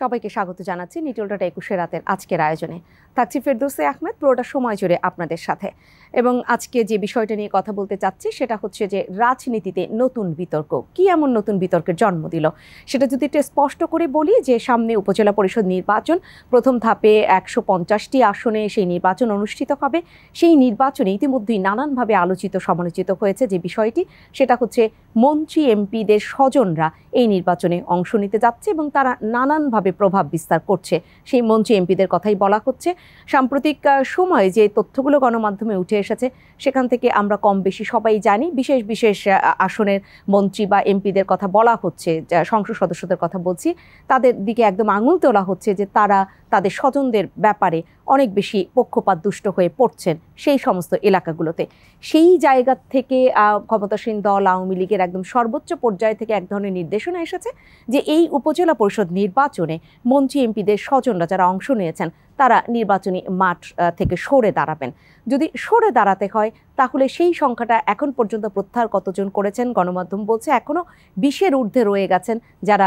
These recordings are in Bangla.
সবাইকে স্বাগত জানাচ্ছি নিটল ডট 21 রাতের আজকের আয়োজনে। থাকছি ফেরদৌসী আহমেদ পুরোটা সময় জুড়ে আপনাদের সাথে। এবং আজকে যে বিষয়টা নিয়ে কথা বলতে চাচ্ছি সেটা হচ্ছে যে রাজনীতিতে নতুন বিতর্ক কি এমন নতুন বিতর্কের জন্ম দিল সেটা যদি একটু স্পষ্ট করে বলি যে সামনে উপজেলা পরিষদ নির্বাচন, প্রথম ধাপে 150টি আসনে সেই নির্বাচন অনুষ্ঠিত হবে। সেই নির্বাচনে ইতিমধ্যেই নানানভাবে আলোচিত সমালোচিত হয়েছে যে বিষয়টি, সেটা হচ্ছে মন্ত্রী এমপিদের স্বজনরা এই নির্বাচনে অংশ নিতে যাচ্ছে এবং তারা নানানভাবে প্রভাব বিস্তার করছে। সেই মন্ত্রী এমপিদের কথাই বলা হচ্ছে। সাম্প্রতিক সময়ে যে তথ্যগুলো গণমাধ্যমে উঠে এসেছে সেখান থেকে আমরা কম বেশি সবাই জানি বিশেষ বিশেষ আসনের মন্ত্রী বা এমপিদের কথা বলা হচ্ছে, সংসদ সদস্যদের কথা বলছি, তাদের দিকে একদম আঙুল তোলা হচ্ছে যে তারা তাদের স্বজনদের ব্যাপারে অনেক বেশি পক্ষপাত দুষ্ট হয়ে পড়ছেন সেই সমস্ত এলাকাগুলোতে। সেই জায়গা থেকে ক্ষমতাসীন দল আওয়ামী লীগের একদম সর্বোচ্চ পর্যায় থেকে এক ধরনের নির্দেশনা এসেছে যে এই উপজেলা পরিষদ নির্বাচনে মন্ত্রী এমপিদের স্বজনরা যারা অংশ নিয়েছেন তারা নির্বাচনী মাঠ থেকে সরে দাঁড়াবেন। যদি সরে দাঁড়াতে হয় তাহলে সেই সংখ্যাটা এখন পর্যন্ত প্রত্যাহার কতজন করেছেন গণমাধ্যম বলছে এখনও 20-এর ঊর্ধ্বে রয়ে গেছেন যারা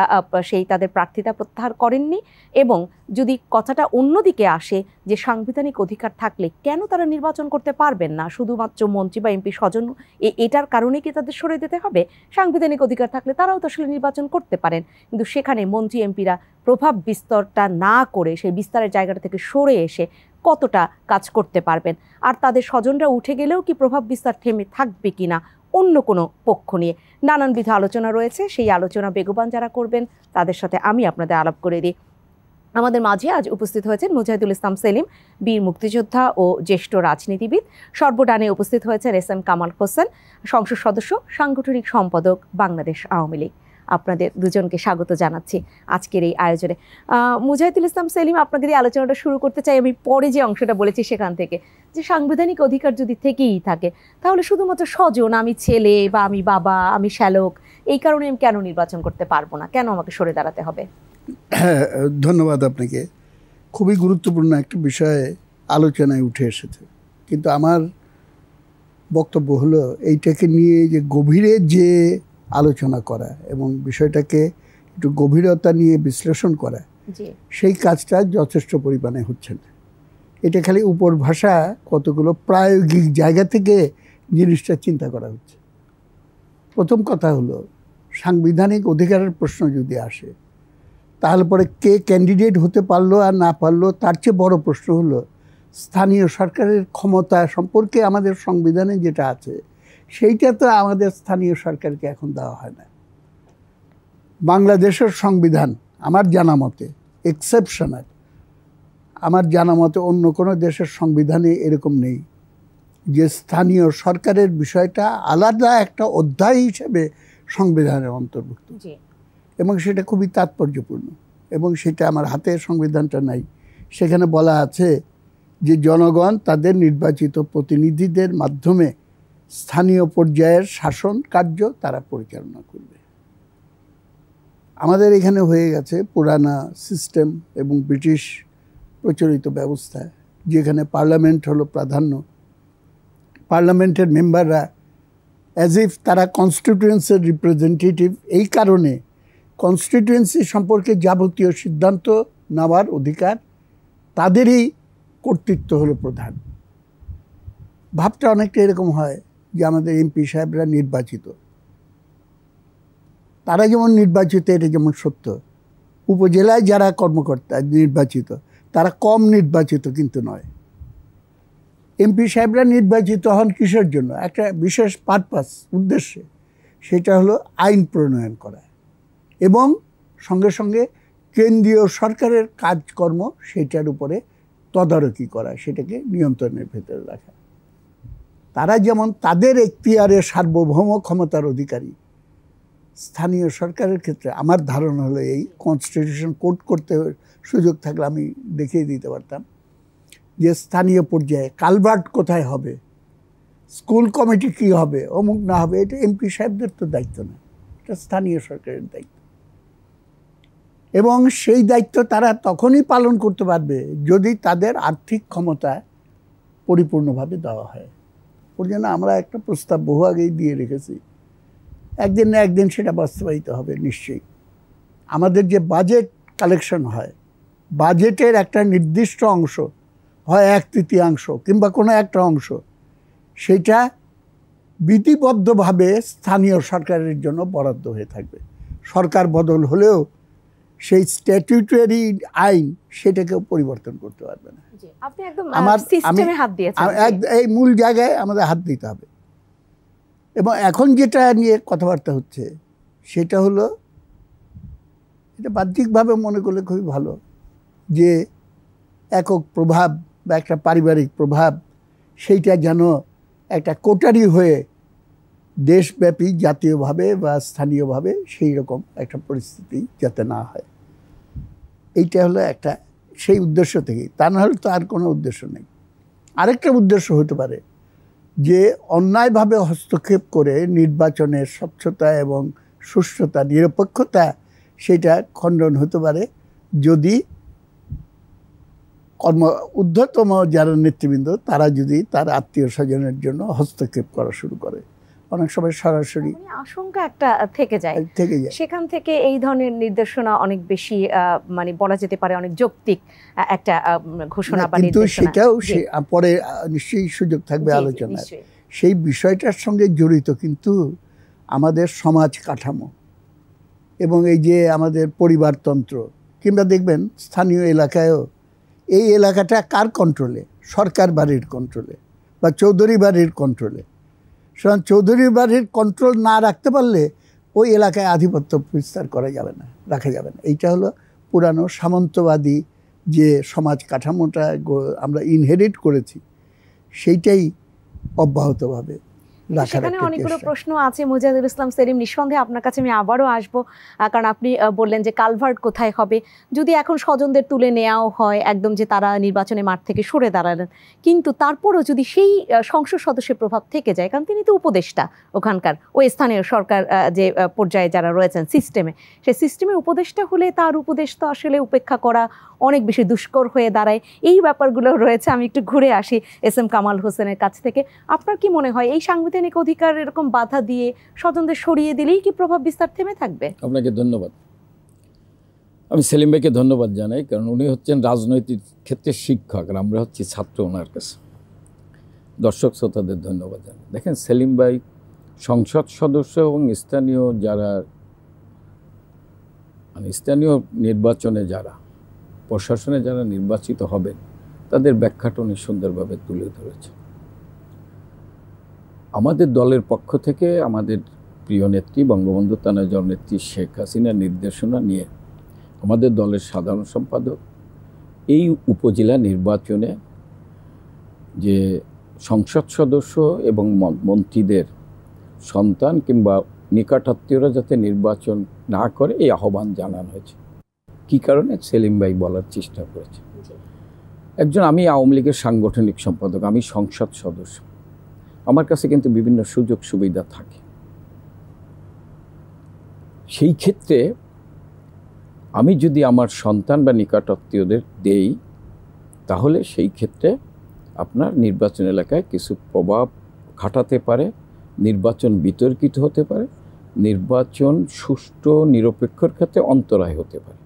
সেই তাদের প্রার্থিতা প্রত্যাহার করেননি। এবং যদি কথাটা অন্যদিকে আসে যে সাংবিধানিক অধিকার থাকলে কেন তারা নির্বাচন করতে পারবেন না, শুধুমাত্র মন্ত্রী বা এমপি স্বজন এটার কারণে কি তাদের সরে দিতে হবে? সাংবিধানিক অধিকার থাকলে তারাও তো আসলে নির্বাচন করতে পারেন, কিন্তু সেখানে মন্ত্রী এমপিরা প্রভাব বিস্তারটা না করে সেই বিস্তারের জায়গাটা থেকে সরে এসে কতটা কাজ করতে পারবেন? আর তাদের স্বজনরা উঠে গেলেও কি প্রভাব বিস্তার থেমে থাকবে কিনা অন্য কোনো পক্ষ নিয়ে নানানবিধ আলোচনা রয়েছে। সেই আলোচনা বেগবান যারা করবেন তাদের সাথে আমি আপনাদের আলাপ করে দিই। আমাদের মাঝে আজ উপস্থিত হয়েছেন মুজাহিদুল ইসলাম সেলিম, বীর মুক্তিযোদ্ধা ও জ্যেষ্ঠ রাজনীতিবিদ। সর্বডানে উপস্থিত হয়েছেন এস.এম. কামাল হোসেন, সংসদ সদস্য, সাংগঠনিক সম্পাদক, বাংলাদেশ আওয়ামী লীগ। আপনাদের দুজনকে স্বাগত জানাচ্ছি আজকের এই আয়োজনে। মুজাহিদুল ইসলাম সেলিম, আপনাদের এই আলোচনাটা শুরু করতে চাই আমি পরে যে অংশটা বলেছি সেখান থেকে, যে সাংবিধানিক অধিকার যদি থেকেই থাকে তাহলে শুধুমাত্র স্বজন, আমি ছেলে বা আমি বাবা, আমি শ্যালক, এই কারণে আমি কেন নির্বাচন করতে পারবো না, কেন আমাকে সরে দাঁড়াতে হবে? হ্যাঁ, ধন্যবাদ আপনাকে। খুবই গুরুত্বপূর্ণ একটা বিষয়ে আলোচনায় উঠে এসেছে, কিন্তু আমার বক্তব্য হলো এইটাকে নিয়ে যে গভীরে যে আলোচনা করা এবং বিষয়টাকে একটু গভীরতা নিয়ে বিশ্লেষণ করা, সেই কাজটা যথেষ্ট পরিমাণে হচ্ছে না। এটা খালি উপর ভাষা, কতগুলো প্রায়োগিক জায়গা থেকে জিনিসটা চিন্তা করা হচ্ছে। প্রথম কথা হলো, সাংবিধানিক অধিকারের প্রশ্ন যদি আসে তাহলে পরে কে ক্যান্ডিডেট হতে পারলো আর না পারলো, তার চেয়ে বড় প্রশ্ন হলো স্থানীয় সরকারের ক্ষমতা সম্পর্কে আমাদের সংবিধানে যেটা আছে সেইটা তো আমাদের স্থানীয় সরকারকে এখন দেওয়া হয় না। বাংলাদেশের সংবিধান আমার জানা মতে এক্সেপশনাল, আমার জানা মতে অন্য কোনো দেশের সংবিধানে এরকম নেই যে স্থানীয় সরকারের বিষয়টা আলাদা একটা অধ্যায় হিসেবে সংবিধানের অন্তর্ভুক্ত, এবং সেটা খুবই তাৎপর্যপূর্ণ। এবং সেটা আমার হাতে সংবিধানটা নাই। সেখানে বলা আছে যে জনগণ তাদের নির্বাচিত প্রতিনিধিদের মাধ্যমে স্থানীয় পর্যায়ের শাসন কার্য তারা পরিচালনা করবে। আমাদের এখানে হয়ে গেছে পুরানা সিস্টেম এবং ব্রিটিশ প্রচলিত ব্যবস্থা, যেখানে পার্লামেন্ট হলো প্রাধান্য। পার্লামেন্টের মেম্বাররা অ্যাজ ইফ তারা কনস্টিটিউয়েন্সির রিপ্রেজেন্টেটিভ, এই কারণে কনস্টিটিউয়েন্সি সম্পর্কে যাবতীয় সিদ্ধান্ত নেওয়ার অধিকার তাদেরই কর্তৃত্ব হলো প্রধান। ভাবটা অনেকটা এরকম হয় যে আমাদের এমপি সাহেবরা নির্বাচিত, তারা যেমন নির্বাচিত এটা যেমন সত্য, উপজেলায় যারা কর্মকর্তা নির্বাচিত তারা কম নির্বাচিত কিন্তু নয়। এমপি সাহেবরা নির্বাচিত হন কিসের জন্য? একটা বিশেষ পারপাস, উদ্দেশ্যে। সেটা হলো আইন প্রণয়ন করা এবং সঙ্গে সঙ্গে কেন্দ্রীয় সরকারের কাজকর্ম সেটার উপরে তদারকি করা, সেটাকে নিয়ন্ত্রণের ভেতরে রাখা। তারা যেমন তাদের এখতিয়ারে সার্বভৌম ক্ষমতার অধিকারী, স্থানীয় সরকারের ক্ষেত্রে আমার ধারণা হলো এই কনস্টিটিউশন কোড করতে সুযোগ থাকলে আমি দেখিয়ে দিতে পারতাম যে স্থানীয় পর্যায়ে কালভার্ট কোথায় হবে, স্কুল কমিটি কী হবে, অমুক না হবে, এটা এমপি সাহেবদের তো দায়িত্ব না, এটা স্থানীয় সরকারের দায়িত্ব। এবং সেই দায়িত্ব তারা তখনই পালন করতে পারবে যদি তাদের আর্থিক ক্ষমতা পরিপূর্ণভাবে দেওয়া হয়। ওর জন্য আমরা একটা প্রস্তাব বহু আগেই দিয়ে রেখেছি, একদিন না একদিন সেটা বাস্তবায়িত হবে নিশ্চয়ই। আমাদের যে বাজেট কালেকশন হয়, বাজেটের একটা নির্দিষ্ট অংশ হয় 1/3 কিংবা কোনো একটা অংশ, সেটা বিধিবদ্ধভাবে স্থানীয় সরকারের জন্য বরাদ্দ হয়ে থাকবে। সরকার বদল হলেও সেই স্ট্যাটিউটরি আইন সেটাকেও পরিবর্তন করতে পারবে না। আপনি একদম সিস্টেমে হাত দিয়েছেন, এই মূল জায়গায় আমাদের হাত দিতে হবে। এবং এখন যেটা নিয়ে কথাবার্তা হচ্ছে সেটা হলো, এটা বাহ্যিকভাবে মনে করলে খুবই ভালো, যে একক প্রভাব বা একটা পারিবারিক প্রভাব সেইটা যেন একটা কোটারি হয়ে দেশব্যাপী জাতীয়ভাবে বা স্থানীয়ভাবে সেই রকম একটা পরিস্থিতি যাতে না হয়, এইটা হলো একটা সেই উদ্দেশ্য থেকেই। তা না হলে তো আর কোনো উদ্দেশ্য নেই। আরেকটা উদ্দেশ্য হতে পারে যে অন্যায়ভাবে হস্তক্ষেপ করে নির্বাচনের স্বচ্ছতা এবং সুষ্ঠুতা, নিরপেক্ষতা সেটা খণ্ডন হতে পারে যদি ঊর্ধ্বতম যারা নেতৃবৃন্দ তারা যদি তার আত্মীয় স্বজনের জন্য হস্তক্ষেপ করা শুরু করে। অনেক সময় সরাসরি আশঙ্কা একটা থেকে যায়, সেখান থেকে এই ধরনের নির্দেশনা অনেক বেশি মানে বলা যেতে পারে অনেক যৌক্তিক একটা ঘোষণা বা নির্দেশনা। সেটাও পরে নিশ্চয়ই সুযোগ থাকবে আলোচনার। সেই বিষয়টার সঙ্গে জড়িত কিন্তু আমাদের সমাজ কাঠামো এবং এই যে আমাদের পরিবারতন্ত্র, কিংবা দেখবেন স্থানীয় এলাকায়ও এই এলাকাটা কার কন্ট্রোলে, সরকার বাড়ির কন্ট্রোলে বা চৌধুরী বাড়ির কন্ট্রোলে। সুতরাং চৌধুরী বাড়ির কন্ট্রোল না রাখতে পারলে ওই এলাকায় আধিপত্য বিস্তার করা যাবে না, রাখা যাবে না। এইটা হলো পুরানো সামন্তবাদী যে সমাজ কাঠামোটা আমরা ইনহেরিট করেছি, সেইটাই অব্যাহতভাবে সেখানে অনেকগুলো প্রশ্ন আছে। মুজাহিদুল ইসলাম সেলিম, নিঃসন্দেহে আপনার কাছে আমি আবারও আসবো, কারণ আপনি বললেন যে কালভার্ট কোথায় হবে। যদি এখন স্বজনদের তুলে নেওয়াও হয় একদম, যে তারা নির্বাচনে মাঠ থেকে সরে দাঁড়ালেন, কিন্তু তারপরও যদি সেই সংসদ সদস্যের প্রভাব থেকে যায়, কারণ তিনি তো উপদেষ্টা ওখানকার, ওই স্থানীয় সরকার যে পর্যায়ে যারা রয়েছেন সিস্টেমে, সেই সিস্টেমে উপদেষ্টা হলে তার উপদেশ তো আসলে উপেক্ষা করা অনেক বেশি দুষ্কর হয়ে দাঁড়ায়। এই ব্যাপারগুলো রয়েছে। আমি একটু ঘুরে আসি এস.এম. কামাল হোসেনের কাছ থেকে। আপনার কি মনে হয় এই সাংবিধানিক অধিকার এরকম বাধা দিয়ে স্বজনদের সরিয়ে দিলেই কি প্রভাব বিস্তার থেমে থাকবে? আপনাকে ধন্যবাদ। আমি সেলিম ভাইকে ধন্যবাদ জানাই, কারণ উনি হচ্ছেন রাজনৈতিক ক্ষেত্রে শিক্ষক আর আমরা হচ্ছি ছাত্র ওনার কাছে। দর্শক শ্রোতাদের ধন্যবাদ জানাই। দেখেন, সেলিম ভাই সংসদ সদস্য এবং স্থানীয় যারা মানে স্থানীয় নির্বাচনে যারা প্রশাসনে যারা নির্বাচিত হবেন তাদের ব্যাখ্যাটা উনি সুন্দরভাবে তুলে ধরেছে। আমাদের দলের পক্ষ থেকে আমাদের প্রিয় নেত্রী বঙ্গবন্ধু তানার জননেত্রী শেখ হাসিনার নির্দেশনা নিয়ে আমাদের দলের সাধারণ সম্পাদক এই উপজেলা নির্বাচনে যে সংসদ সদস্য এবং মন্ত্রীদের সন্তান কিংবা নিকটাত্মীয়রা যাতে নির্বাচন না করে এই আহ্বান জানানো হয়েছে। কী কারণে সেলিম ভাই বলার চেষ্টা করেছে। একজন, আমি আওয়ামী লীগের সাংগঠনিক সম্পাদক, আমি সংসদ সদস্য, আমার কাছে কিন্তু বিভিন্ন সুযোগ সুবিধা থাকে। সেই ক্ষেত্রে আমি যদি আমার সন্তান বা নিকটাত্মীয়দের দেই, তাহলে সেই ক্ষেত্রে আপনার নির্বাচন এলাকায় কিছু প্রভাব খাটাতে পারে, নির্বাচন বিতর্কিত হতে পারে, নির্বাচন সুষ্ঠু নিরপেক্ষর ক্ষেত্রে অন্তরায় হতে পারে।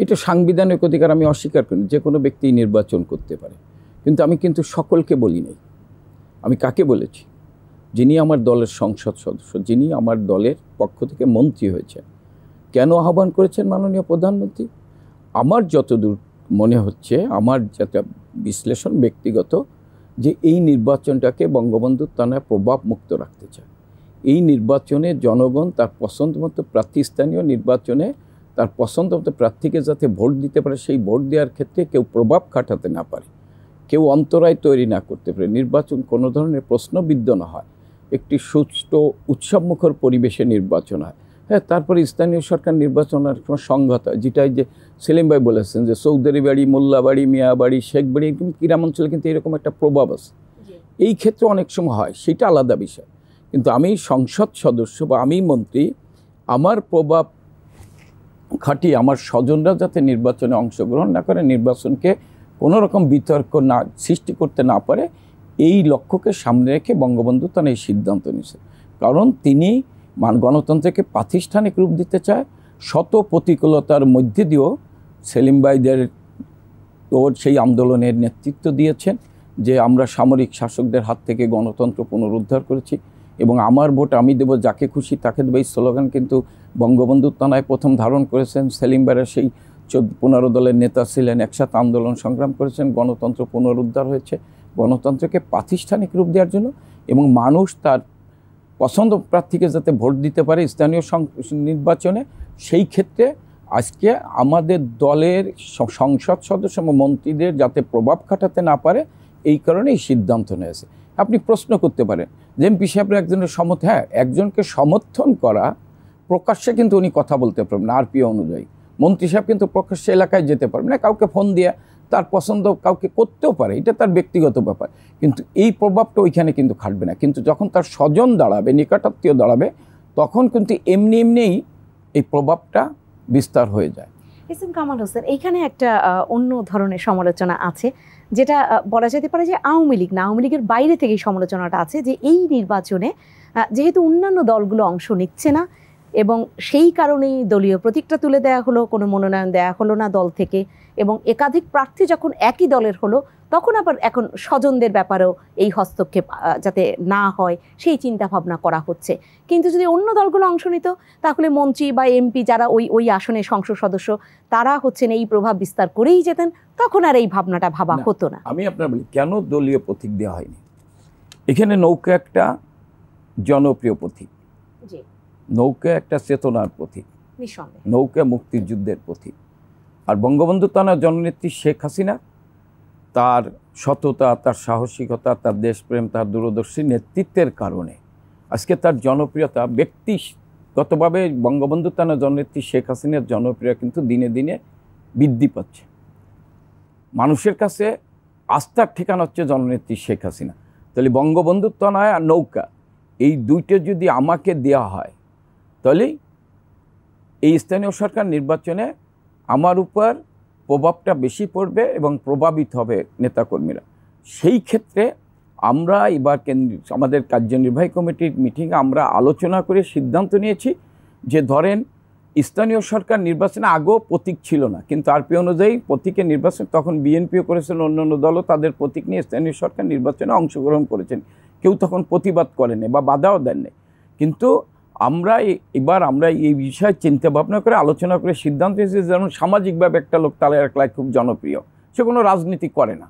এটা সাংবিধানিক অধিকার, আমি অস্বীকার করি। যে কোনো ব্যক্তি নির্বাচন করতে পারে, কিন্তু আমি কিন্তু সকলকে বলি নাই। আমি কাকে বলেছি? যিনি আমার দলের সংসদ সদস্য, যিনি আমার দলের পক্ষ থেকে মন্ত্রী হয়েছেন। কেন আহ্বান করেছেন মাননীয় প্রধানমন্ত্রী? আমার যতদূর মনে হচ্ছে, আমার যেটা বিশ্লেষণ ব্যক্তিগত, যে এই নির্বাচনটাকে বঙ্গবন্ধু তানায় প্রভাব মুক্ত রাখতে চায়। এই নির্বাচনে জনগণ তার পছন্দ মতো প্রার্থী, স্থানীয় নির্বাচনে তার পছন্দ মতো প্রার্থীকে যাতে ভোট দিতে পারে, সেই ভোট দেওয়ার ক্ষেত্রে কেউ প্রভাব খাটাতে না পারে, কেউ অন্তরায় তৈরি না করতে পারে, নির্বাচন কোনো ধরনের প্রশ্নবিদ্ধ না হয়, একটি সুষ্ঠু উৎসবমুখর পরিবেশে নির্বাচন হয়। হ্যাঁ, তারপরে স্থানীয় সরকার নির্বাচনের কোনো সংঘাত হয়, যেটা যে সেলিম ভাই বলেছেন যে চৌধুরী বাড়ি, মোল্লা বাড়ি, মিয়া বাড়ি, শেখ বাড়ি, কিন্তু গ্রাম অঞ্চলে কিন্তু এরকম একটা প্রভাব আছে। এই ক্ষেত্রে অনেক সময় হয়, সেটা আলাদা বিষয়। কিন্তু আমি সংসদ সদস্য বা আমি মন্ত্রী, আমার প্রভাব খাটিয়ে আমার স্বজনরা যাতে নির্বাচনে অংশগ্রহণ না করে, নির্বাচনকে কোনো রকম বিতর্ক না সৃষ্টি করতে না পারে, এই লক্ষ্যকে সামনে রেখে বঙ্গবন্ধু তার এই সিদ্ধান্ত নিয়েছে। কারণ তিনি গণতন্ত্রকে প্রাতিষ্ঠানিক রূপ দিতে চায়, শত প্রতিকূলতার মধ্যে দিয়েও সেলিম ভাইদের ওর সেই আন্দোলনের নেতৃত্ব দিয়েছেন, যে আমরা সামরিক শাসকদের হাত থেকে গণতন্ত্র পুনরুদ্ধার করেছি এবং আমার ভোট আমি দেব, যাকে খুশি তাকে দেব, এই স্লোগান কিন্তু বঙ্গবন্ধু থানায় প্রথম ধারণ করেছেন। সেলিম ভাইরা সেই 15 দলের নেতা ছিলেন, একসাথে আন্দোলন সংগ্রাম করেছেন, গণতন্ত্র পুনরুদ্ধার হয়েছে। গণতন্ত্রকে প্রাতিষ্ঠানিক রূপ দেওয়ার জন্য এবং মানুষ তার পছন্দ প্রার্থীকে যাতে ভোট দিতে পারে স্থানীয় নির্বাচনে, সেই ক্ষেত্রে আজকে আমাদের দলের সংসদ সদস্য এবং মন্ত্রীদের যাতে প্রভাব খাটাতে না পারে, এই কারণে এই সিদ্ধান্ত নিয়েছে। আপনি প্রশ্ন করতে পারেন যে এমপি সাহেবের একজনের একজনকে সমর্থন করা প্রকাশ্যে কিন্তু উনি কথা বলতে পারবেন না আরপিও অনুযায়ী। মন্ত্রী সাহেব কিন্তু প্রকাশ্যে এলাকায় যেতে পারবেন না, কাউকে ফোন দিয়ে তার পছন্দ কাউকে করতেও পারে, এটা তার ব্যক্তিগত ব্যাপার, কিন্তু এই প্রভাবটা ওইখানে কিন্তু খাটবে না। কিন্তু যখন তার স্বজন দাঁড়াবে, নিকটাত্মীয় দাঁড়াবে, তখন কিন্তু এমনিই এই প্রভাবটা বিস্তার হয়ে যায়। এস এম কামাল হোসেন, এইখানে একটা অন্য ধরনের সমালোচনা আছে, যেটা বলা যেতে পারে যে আওয়ামী লীগ না, আওয়ামী লীগের বাইরে থেকে সমালোচনাটা আছে যে এই নির্বাচনে যেহেতু অন্যান্য দলগুলো অংশ নিচ্ছে না এবং সেই কারণেই দলীয় প্রতীকটা তুলে দেওয়া হলো, কোনো মনোনয়ন দেওয়া হলো না দল থেকে, এবং একাধিক প্রার্থী যখন একই দলের হলো তখন আবার এখন স্বজনদের ব্যাপারেও এই হস্তক্ষেপ যাতে না হয় সেই চিন্তা ভাবনা করা হচ্ছে। কিন্তু যদি অন্য দলগুলো অংশ নিত তাহলে মন্ত্রী বা এমপি যারা ওই আসনে সংসদ সদস্য তারা হচ্ছেন এই প্রভাব বিস্তার করেই যেতেন, তখন আর এই ভাবনাটা ভাবা হতো না। আমি আপনার বলি কেন দলীয় প্রতীক দেওয়া হয়নি। এখানে নৌকা একটা জনপ্রিয় প্রতীক, নৌকা একটা চেতনার প্রতীক, নৌকা মুক্তিযুদ্ধের প্রতীক। আর বঙ্গবন্ধু তার জননেত্রী শেখ হাসিনা তার সততা, তার সাহসিকতা, তার দেশপ্রেম, তার দূরদর্শী নেতৃত্বের কারণে আজকে তার জনপ্রিয়তা ব্যক্তিগতভাবে বঙ্গবন্ধু তার জননেত্রী শেখ হাসিনার জনপ্রিয়তা কিন্তু দিনে দিনে বৃদ্ধি পাচ্ছে। মানুষের কাছে আস্থার ঠিকানা হচ্ছে জননেত্রী শেখ হাসিনা। তাহলে বঙ্গবন্ধু তনয় আর নৌকা এই দুইটা যদি আমাকে দেওয়া হয়, তাহলে এই স্থানীয় সরকার নির্বাচনে আমার উপর প্রভাবটা বেশি পড়বে এবং প্রভাবিত হবে নেতাকর্মীরা। সেই ক্ষেত্রে আমরা এবার আমাদের কার্যনির্বাহী কমিটির মিটিংয়ে আমরা আলোচনা করে সিদ্ধান্ত নিয়েছি যে ধরেন স্থানীয় সরকার নির্বাচনে আগেও প্রতীক ছিল না, কিন্তু আরপি অনুযায়ী প্রতীকের নির্বাচন তখন বিএনপিও করেছেন, অন্যান্য দলও তাদের প্রতীক নিয়ে স্থানীয় সরকার নির্বাচনে অংশগ্রহণ করেছেন, কেউ তখন প্রতিবাদ করেনি বা বাধাও দেননি। কিন্তু আমরা এই বিষয়ে চিন্তা ভাবনা করে আলোচনা করে সিদ্ধান্ত নিয়েছি, যেমন সামাজিকভাবে একটা লোক তার এলাকায় খুব জনপ্রিয়, সে কোনো রাজনীতি করে না,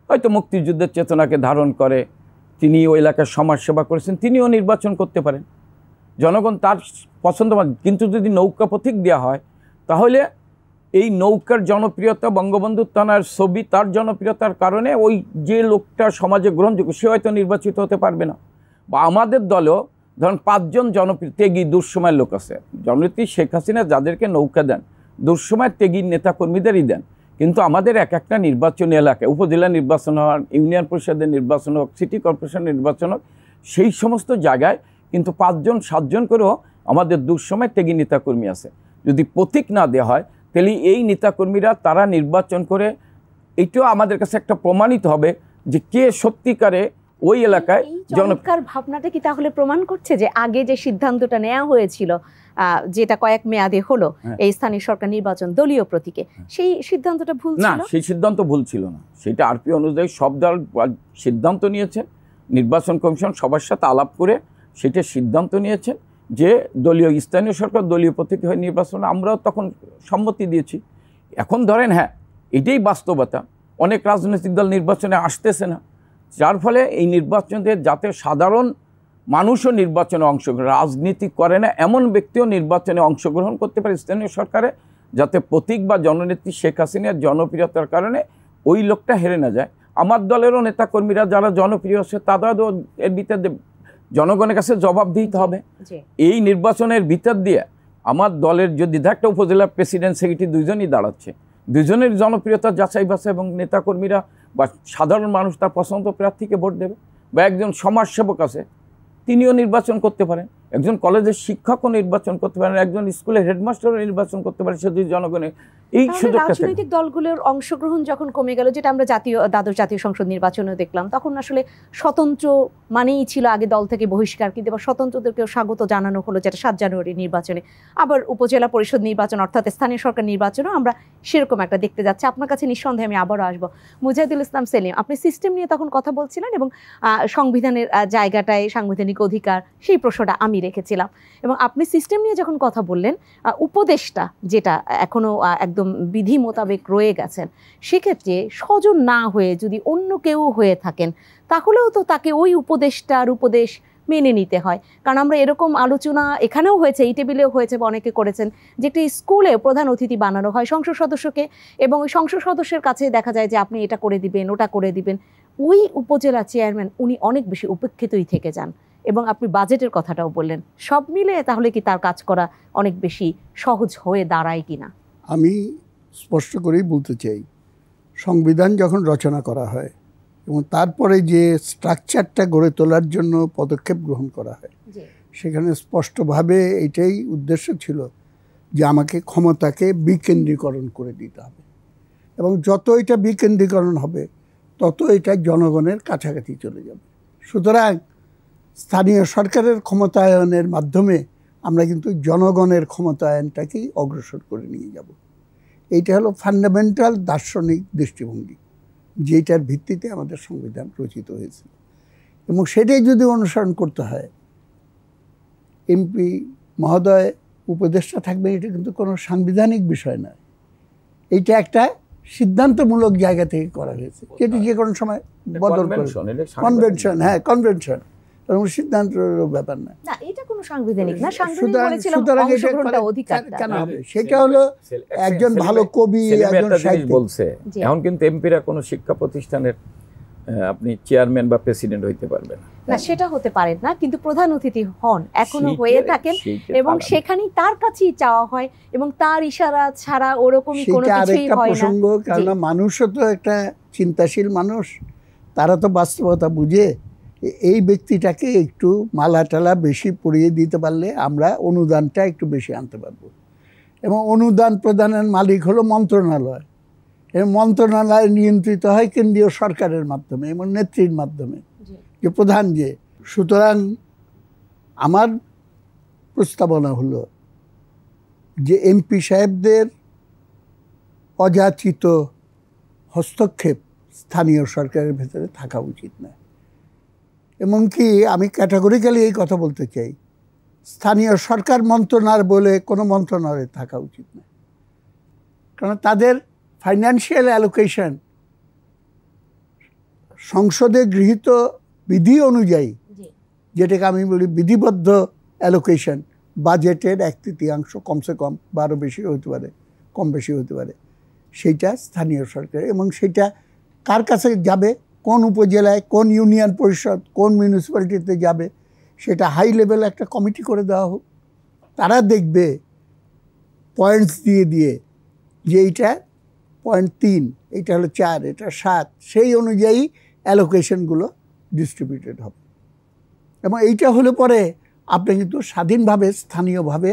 হয়তো মুক্তিযুদ্ধের চেতনাকে ধারণ করে, তিনি ওই এলাকার সমাজসেবা করেছেন, তিনিও নির্বাচন করতে পারেন, জনগণ তার পছন্দ। কিন্তু যদি নৌকা প্রতীক দেওয়া হয় তাহলে এই নৌকার জনপ্রিয়তা, বঙ্গবন্ধু থানার ছবি, তার জনপ্রিয়তার কারণে ওই যে লোকটা সমাজে গ্রহণযোগ্য সে হয়তো নির্বাচিত হতে পারবে না। বা আমাদের দলেও ধরুন 5 জন জনপ্রিয় ত্যাগী দুঃসময়ের লোক আছে, জননেত্রী শেখ হাসিনা যাদেরকে নৌকা দেন দুঃসময়ের ত্যাগীর নেতাকর্মীদেরই দেন, কিন্তু আমাদের একটা নির্বাচনী এলাকায় উপজেলা নির্বাচন হোক, ইউনিয়ন পরিষদের নির্বাচন হোক, সিটি কর্পোরেশন নির্বাচন হোক, সেই সমস্ত জায়গায় কিন্তু 5 জন 7 জন করেও আমাদের দুঃসময়ের ত্যাগী নেতাকর্মী আছে। যদি প্রতীক না দেওয়া হয় তাহলে এই নেতাকর্মীরা তারা নির্বাচন করে, এটাও আমাদের কাছে একটা প্রমাণিত হবে যে কে সত্যিকারে ওই এলাকায় জনকার ভাবনাটা কি তাহলে প্রমাণ করছে যে আগে যে সিদ্ধান্তটা নেওয়া হয়েছিল, যেটা কয়েক মেয়াদে হলো এই স্থানীয় সরকার নির্বাচন দলীয় প্রতীকে, সেই সিদ্ধান্তটা ভুল ছিল? না, সেই সিদ্ধান্ত ভুল ছিল না। সেটা আরপি অনুযায়ী সব দল সিদ্ধান্ত নিয়েছে, নির্বাচন কমিশন সবার সাথে আলাপ করে সেটা সিদ্ধান্ত নিয়েছেন যে দলীয় স্থানীয় সরকার দলীয় প্রতীক হয়ে নির্বাচন, আমরাও তখন সম্মতি দিয়েছি। এখন ধরেন এটাই বাস্তবতা, অনেক রাজনৈতিক দল নির্বাচনে আসতেছে না, যার ফলে এই নির্বাচনে যাতে সাধারণ মানুষও নির্বাচনে অংশগ্রহণ, রাজনীতি করে না এমন ব্যক্তিও নির্বাচনে অংশগ্রহণ করতে পারে স্থানীয় সরকারে, যাতে প্রতীক বা জননেত্রী শেখ হাসিনার জনপ্রিয়তার কারণে ওই লোকটা হেরে না যায়। আমার দলেরও নেতাকর্মীরা যারা জনপ্রিয় আছে তাদেরও এর ভিতরে জনগণের কাছে জবাব দিতে হবে। এই নির্বাচনের ভিতর দিয়ে আমার দলের যদি একটা উপজেলার প্রেসিডেন্ট সেক্রেটারি দুইজনই দাঁড়াচ্ছে, দুজনের জনপ্রিয়তা যাচাই বাছাই এবং নেতাকর্মীরা বা সাধারণ মানুষ তার পছন্দ প্রার্থীকে ভোট দেবে, বা একজন সমাজসেবক আছে তিনিও নির্বাচন করতে পারেন। একজন কলেজের শিক্ষকও নির্বাচন করতে পারে, একজন স্কুলের হেডমাস্টারও নির্বাচন করতে পারে, সে যদি জনগণের এই সুযোগটা থাকে। রাজনৈতিক দলগুলোর অংশগ্রহণ যখন কমে গেল, যেটা আমরা দ্বাদশ জাতীয় সংসদ নির্বাচনেও দেখলাম, তখন আসলে স্বতন্ত্র মানেই ছিল আগে দল থেকে বহিষ্কার, কিন্তু এবার স্বতন্ত্রদেরকেও স্বাগত জানানো হলো, যেটা 7 জানুয়ারি নির্বাচনে। আবার উপজেলা পরিষদ নির্বাচন অর্থাৎ স্থানীয় সরকার নির্বাচনও আমরা সেরকম একটা দেখতে যাচ্ছি। আপনার কাছে নিঃসন্দেহে আমি আবারও আসবো। মুজাহিদুল ইসলাম সেলিম, আপনি সিস্টেম নিয়ে তখন কথা বলছিলেন এবং সংবিধানের জায়গাটায় সাংবিধানিক অধিকার, সেই প্রশ্নটা আমি রেখেছিলাম। এবং আপনি সিস্টেম নিয়ে যখন কথা বললেন, উপদেশটা যেটা এখনো একদম বিধি মোতাবেক রয়ে গেছেন, সেক্ষেত্রে স্বজন না হয়ে যদি অন্য কেউ হয়ে থাকেন, তাহলেও তো তাকে ওই উপদেশটার উপদেশ মেনে নিতে হয়। কারণ আমরা এরকম আলোচনা এখানেও হয়েছে, এই টেবিলেও হয়েছে বা অনেকে করেছেন, যে একটি স্কুলে প্রধান অতিথি বানানো হয় সংসদ সদস্যকে, এবং ওই সংসদ সদস্যের কাছে দেখা যায় যে আপনি এটা করে দিবেন, ওটা করে দিবেন। ওই উপজেলা চেয়ারম্যান উনি অনেক বেশি উপেক্ষিতই থেকে যান। এবং আপনি বাজেটের কথাটাও বললেন, সব মিলে তাহলে কি তার কাজ করা অনেক বেশি সহজ হয়ে দাঁড়ায় কিনা? আমি স্পষ্ট করেই বলতে চাই, সংবিধান যখন রচনা করা হয় এবং তারপরে যে স্ট্রাকচারটা গড়ে তোলার জন্য পদক্ষেপ গ্রহণ করা হয়, সেখানে স্পষ্টভাবে এটাই উদ্দেশ্য ছিল যে আমাকে ক্ষমতাকে বিকেন্দ্রীকরণ করে দিতে হবে, এবং যত এটা বিকেন্দ্রীকরণ হবে তত এটা জনগণের কাছাকাছি চলে যাবে। সুতরাং স্থানীয় সরকারের ক্ষমতায়নের মাধ্যমে আমরা কিন্তু জনগণের ক্ষমতায়নটাকেই অগ্রসর করে নিয়ে যাব। এইটা হলো ফান্ডামেন্টাল দার্শনিক দৃষ্টিভঙ্গি, যেটার ভিত্তিতে আমাদের সংবিধান রচিত হয়েছিল। এবং সেটাই যদি অনুসরণ করতে হয়, এমপি মহোদয় উপদেষ্টা থাকবে, এটা কিন্তু কোনো সাংবিধানিক বিষয় নয়। এইটা একটা সিদ্ধান্তমূলক জায়গা থেকে করা হয়েছে, যেটি যে কোনো সময় বদল করে। কনভেনশন, হ্যাঁ কনভেনশন, এবং সিদ্ধান্তের ব্যাপার না। না, এটা কোনো সাংবিধানিক না। সাংবিধানিক বলেছিলাম অংশগ্রহণটা অধিকার। কেন হবে? সেটা হলো একজন ভালো কবি, একজন সাহিত্যিক বলছে। এখন কিন্তু এমপিরা কোনো শিক্ষা প্রতিষ্ঠানের আপনি চেয়ারম্যান বা প্রেসিডেন্ট হইতে পারবেন না, সেটা হতে পারে না, কিন্তু প্রধান অতিথি হন, এখনো হয়ে থাকেন, এবং সেখানেই তার কাছেই চাওয়া হয়, এবং তার ইশারা ছাড়া ওরকমই কোনো কিছুই হয় না। প্রসঙ্গ, কারণ মানুষও তো একটা চিন্তাশীল মানুষ, তারা তো বাস্তবতা বুঝে। এই ব্যক্তিটাকে একটু মালা টালা বেশি পরিয়ে দিতে পারলে আমরা অনুদানটা একটু বেশি আনতে পারবো। এবং অনুদান প্রদানের মালিক হলো মন্ত্রণালয়, এবং মন্ত্রণালয় নিয়ন্ত্রিত হয় কেন্দ্রীয় সরকারের মাধ্যমে এবং নেত্রীর মাধ্যমে, যে প্রধান যে। সুতরাং আমার প্রস্তাবনা হলো যে এমপি সাহেবদের অযাচিত হস্তক্ষেপ স্থানীয় সরকারের ভেতরে থাকা উচিত না। এমনকি আমি ক্যাটাগরিক্যালি এই কথা বলতে চাই, স্থানীয় সরকার মন্ত্রণালয় বলে কোনো মন্ত্রণালয়ে থাকা উচিত না। কারণ তাদের ফাইন্যান্সিয়াল অ্যালোকেশন সংসদে গৃহীত বিধি অনুযায়ী, যেটাকে আমি বলি বিধিবদ্ধ অ্যালোকেশন, বাজেটের 1/3 কমসে কম, বা আরও বেশি হতে পারে, কম বেশি হতে পারে, সেইটা স্থানীয় সরকার। এবং সেটা কার কাছে যাবে, কোন উপজেলায়, কোন ইউনিয়ন পরিষদ, কোন মিউনিসিপ্যালিটিতে যাবে, সেটা হাই লেভেল একটা কমিটি করে দেওয়া হোক। তারা দেখবে পয়েন্টস দিয়ে দিয়ে যে এইটা 0.3, এটা হলো 4, এটা 7, সেই অনুযায়ী অ্যালোকেশনগুলো ডিস্ট্রিবিউটেড হবে। এবং এইটা হলে পরে আপনি কিন্তু স্বাধীনভাবে স্থানীয়ভাবে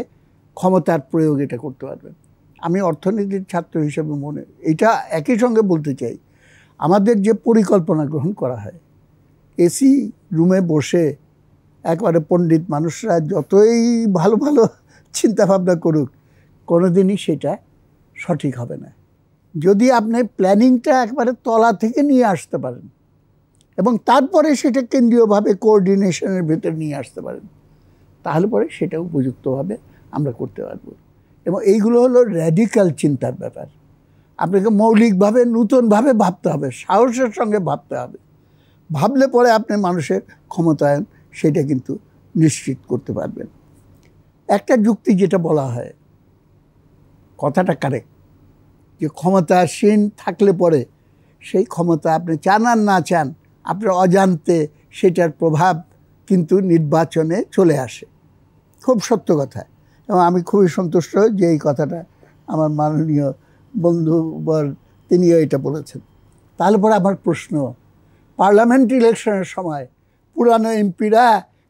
ক্ষমতার প্রয়োগ এটা করতে পারবেন। আমি অর্থনীতির ছাত্র হিসেবে এইটা একই সঙ্গে বলতে চাই, আমাদের যে পরিকল্পনা গ্রহণ করা হয়, এসি রুমে বসে একবারে পণ্ডিত মানুষরা যতই ভালো ভালো চিন্তাভাবনা করুক, কোনোদিনই সেটা সঠিক হবে না। যদি আপনি প্ল্যানিংটা একবারে তলা থেকে নিয়ে আসতে পারেন এবং তারপরে সেটা কেন্দ্রীয়ভাবে কোঅর্ডিনেশনের ভেতর নিয়ে আসতে পারেন, তাহলে পরে সেটা উপযুক্তভাবে আমরা করতে পারব। এবং এইগুলো হলো র্যাডিক্যাল চিন্তার ব্যাপার। আপনাকে মৌলিকভাবে নূতনভাবে ভাবতে হবে, সাহসের সঙ্গে ভাবতে হবে। ভাবলে পরে আপনি মানুষের ক্ষমতায়ন সেটা কিন্তু নিশ্চিত করতে পারবেন। একটা যুক্তি যেটা বলা হয়, কথাটা কারেক্ট, যে ক্ষমতাসীন থাকলে পরে সেই ক্ষমতা আপনি চান আর না চান, আপনার অজান্তে সেটার প্রভাব কিন্তু নির্বাচনে চলে আসে। খুব সত্য কথা। এবং আমি খুবই সন্তুষ্ট যে এই কথাটা আমার মাননীয় বন্ধুবর তিনিও এটা বলেছেন। তাহলে পরে আমার প্রশ্ন, পার্লামেন্ট ইলেকশনের সময় পুরানো এমপিরা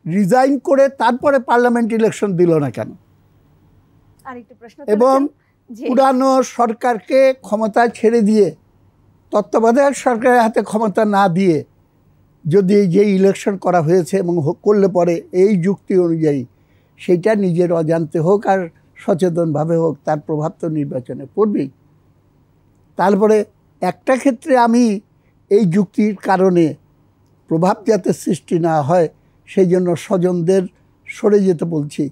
রিজাইন করে তারপরে পার্লামেন্ট ইলেকশন দিল না কেন? আরেকটা প্রশ্ন এবং যে পুরানো সরকারকে ক্ষমতা ছেড়ে দিয়ে তত্ত্বাবধায়ক সরকারের হাতে ক্ষমতা না দিয়ে যদি যে ইলেকশন করা হয়েছে এবং করলে পরে এই যুক্তি অনুযায়ী সেইটা নিজের অজান্তে হোক আর সচেতনভাবে হোক, তার প্রভাব তো নির্বাচনে পড়বেই। তারপরে একটা ক্ষেত্রে আমি এই যুক্তির কারণে প্রভাব যাতে সৃষ্টি না হয় সেই জন্য স্বজনদের সরে যেতে বলছি,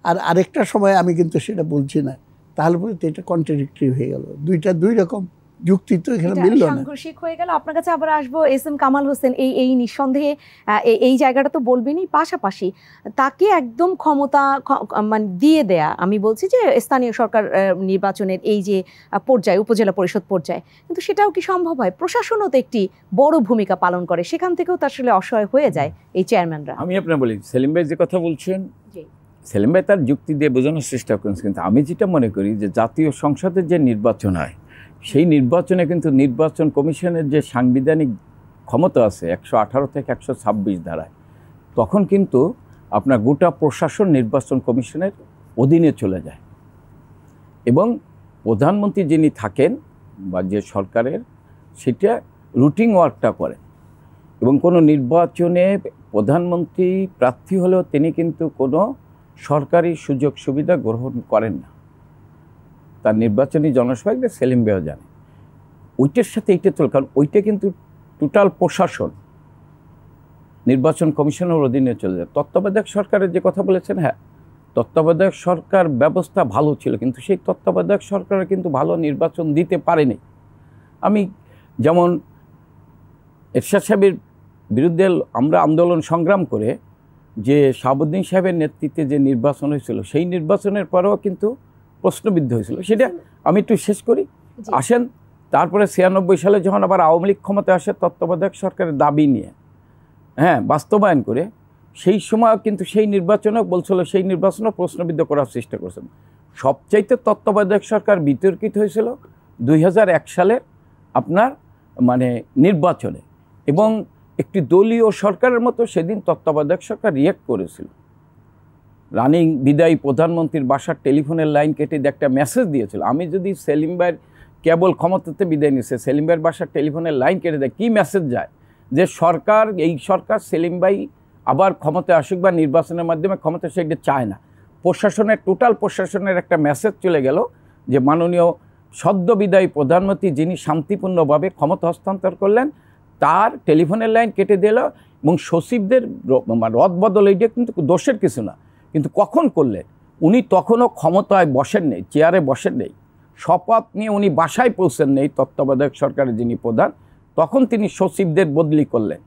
আর আরেকটা সময় আমি কিন্তু সেটা বলছি না। তাহলে পরে তো এটা কন্ট্রাডিক্টরি হয়ে গেল, দুইটা দুই রকম যুক্তি তো এখানে মিলল না, সাংঘর্ষিক হয়ে গেল। আপনার কাছে আবার আসবো এস এম কামাল হোসেন, এই নিঃসন্দেহে এই জায়গাটা তো বলবেনই, পাশাপাশি তাকে একদম ক্ষমতা মানে দিয়ে দেয়া, আমি বলছি যে স্থানীয় সরকার নির্বাচনের এই যে পর্যায়ে, উপজেলা পরিষদ পর্যায়ে, কিন্তু সেটাও কি সম্ভব হয়? প্রশাসনও তো একটি বড় ভূমিকা পালন করে, সেখান থেকেও তো আসলে অসহায় হয়ে যায় এই চেয়ারম্যানরা। আমি আপনার বলি, সেলিম ভাই যে কথা বলছেন, সেলিম ভাই তার যুক্তি দিয়ে বোঝানোর চেষ্টা করেন, কিন্তু আমি যেটা মনে করি যে জাতীয় সংসদের যে নির্বাচন হয় সেই নির্বাচনে কিন্তু নির্বাচন কমিশনের যে সাংবিধানিক ক্ষমতা আছে 118 থেকে 126 ধারায়, তখন কিন্তু আপনার গোটা প্রশাসন নির্বাচন কমিশনের অধীনে চলে যায় এবং প্রধানমন্ত্রী যিনি থাকেন বা যে সরকারের, সেটা রুটিন ওয়ার্কটা করে। এবং কোনো নির্বাচনে প্রধানমন্ত্রী প্রার্থী হলেও তিনি কিন্তু কোনো সরকারি সুযোগ সুবিধা গ্রহণ করেন না। তার নির্বাচনী জনসভাকে সেলিম ভাইও জানে, ওইটার সাথে এইটা চল, কারণ ওইটা কিন্তু টোটাল প্রশাসন নির্বাচন কমিশনের অধীনে চলে যায়। তত্ত্বাবধায়ক সরকারের যে কথা বলেছেন, হ্যাঁ, তত্ত্বাবধায়ক সরকার ব্যবস্থা ভালো ছিল, কিন্তু সেই তত্ত্বাবধায়ক সরকারে কিন্তু ভালো নির্বাচন দিতে পারেনি। আমি যেমন এরশাদ সাহেবের বিরুদ্ধে আমরা আন্দোলন সংগ্রাম করে যে শাহাবুদ্দিন সাহেবের নেতৃত্বে যে নির্বাচন হয়েছিল, সেই নির্বাচনের পরেও কিন্তু প্রশ্নবিদ্ধ হয়েছিল। সেটা আমি একটু শেষ করি, আসেন। তারপরে 96 সালে যখন আবার আওয়ামী লীগ ক্ষমতায় আসে তত্ত্বাবধায়ক সরকারের দাবি নিয়ে, হ্যাঁ, বাস্তবায়ন করে, সেই সময় কিন্তু সেই নির্বাচনও বলছিল, সেই নির্বাচনও প্রশ্নবিদ্ধ করার চেষ্টা করছেন। সবচাইতে তত্ত্বাবধায়ক সরকার বিতর্কিত হয়েছিল 2001 সালে আপনার মানে নির্বাচনে, এবং একটি দলীয় সরকারের মতো সেদিন তত্ত্বাবধায়ক সরকার রিয়েক্ট করেছিল। রানিং বিদায়ী প্রধানমন্ত্রীর বাসার টেলিফোনের লাইন কেটে একটা মেসেজ দিয়েছিল। আমি যদি সেলিম ভাইয়ের কেবল ক্ষমতাতে বিদায় নিচ্ছে, সেলিম ভাইয়ের বাসার টেলিফোনের লাইন কেটে দেয়, কী মেসেজ যায় যে সরকার, এই সরকার সেলিম ভাই আবার ক্ষমতায় আসুক বা নির্বাচনের মাধ্যমে ক্ষমতা, সেটা চায় না। প্রশাসনের, টোটাল প্রশাসনের একটা মেসেজ চলে গেল যে মাননীয় সদ্য বিদায়ী প্রধানমন্ত্রী যিনি শান্তিপূর্ণভাবে ক্ষমতা হস্তান্তর করলেন, তার টেলিফোনের লাইন কেটে দিল এবং সচিবদের রদবদল, এইটা কিন্তু দোষের কিছু না, কিন্তু কখন করলেন? উনি তখনও ক্ষমতায় বসেন নেই, চেয়ারে বসেন নেই, শপথ নিয়ে উনি বাসায় পৌঁছেন নেই তত্ত্বাবধায়ক সরকারের যিনি প্রধান, তখন তিনি সচিবদের বদলি করলেন,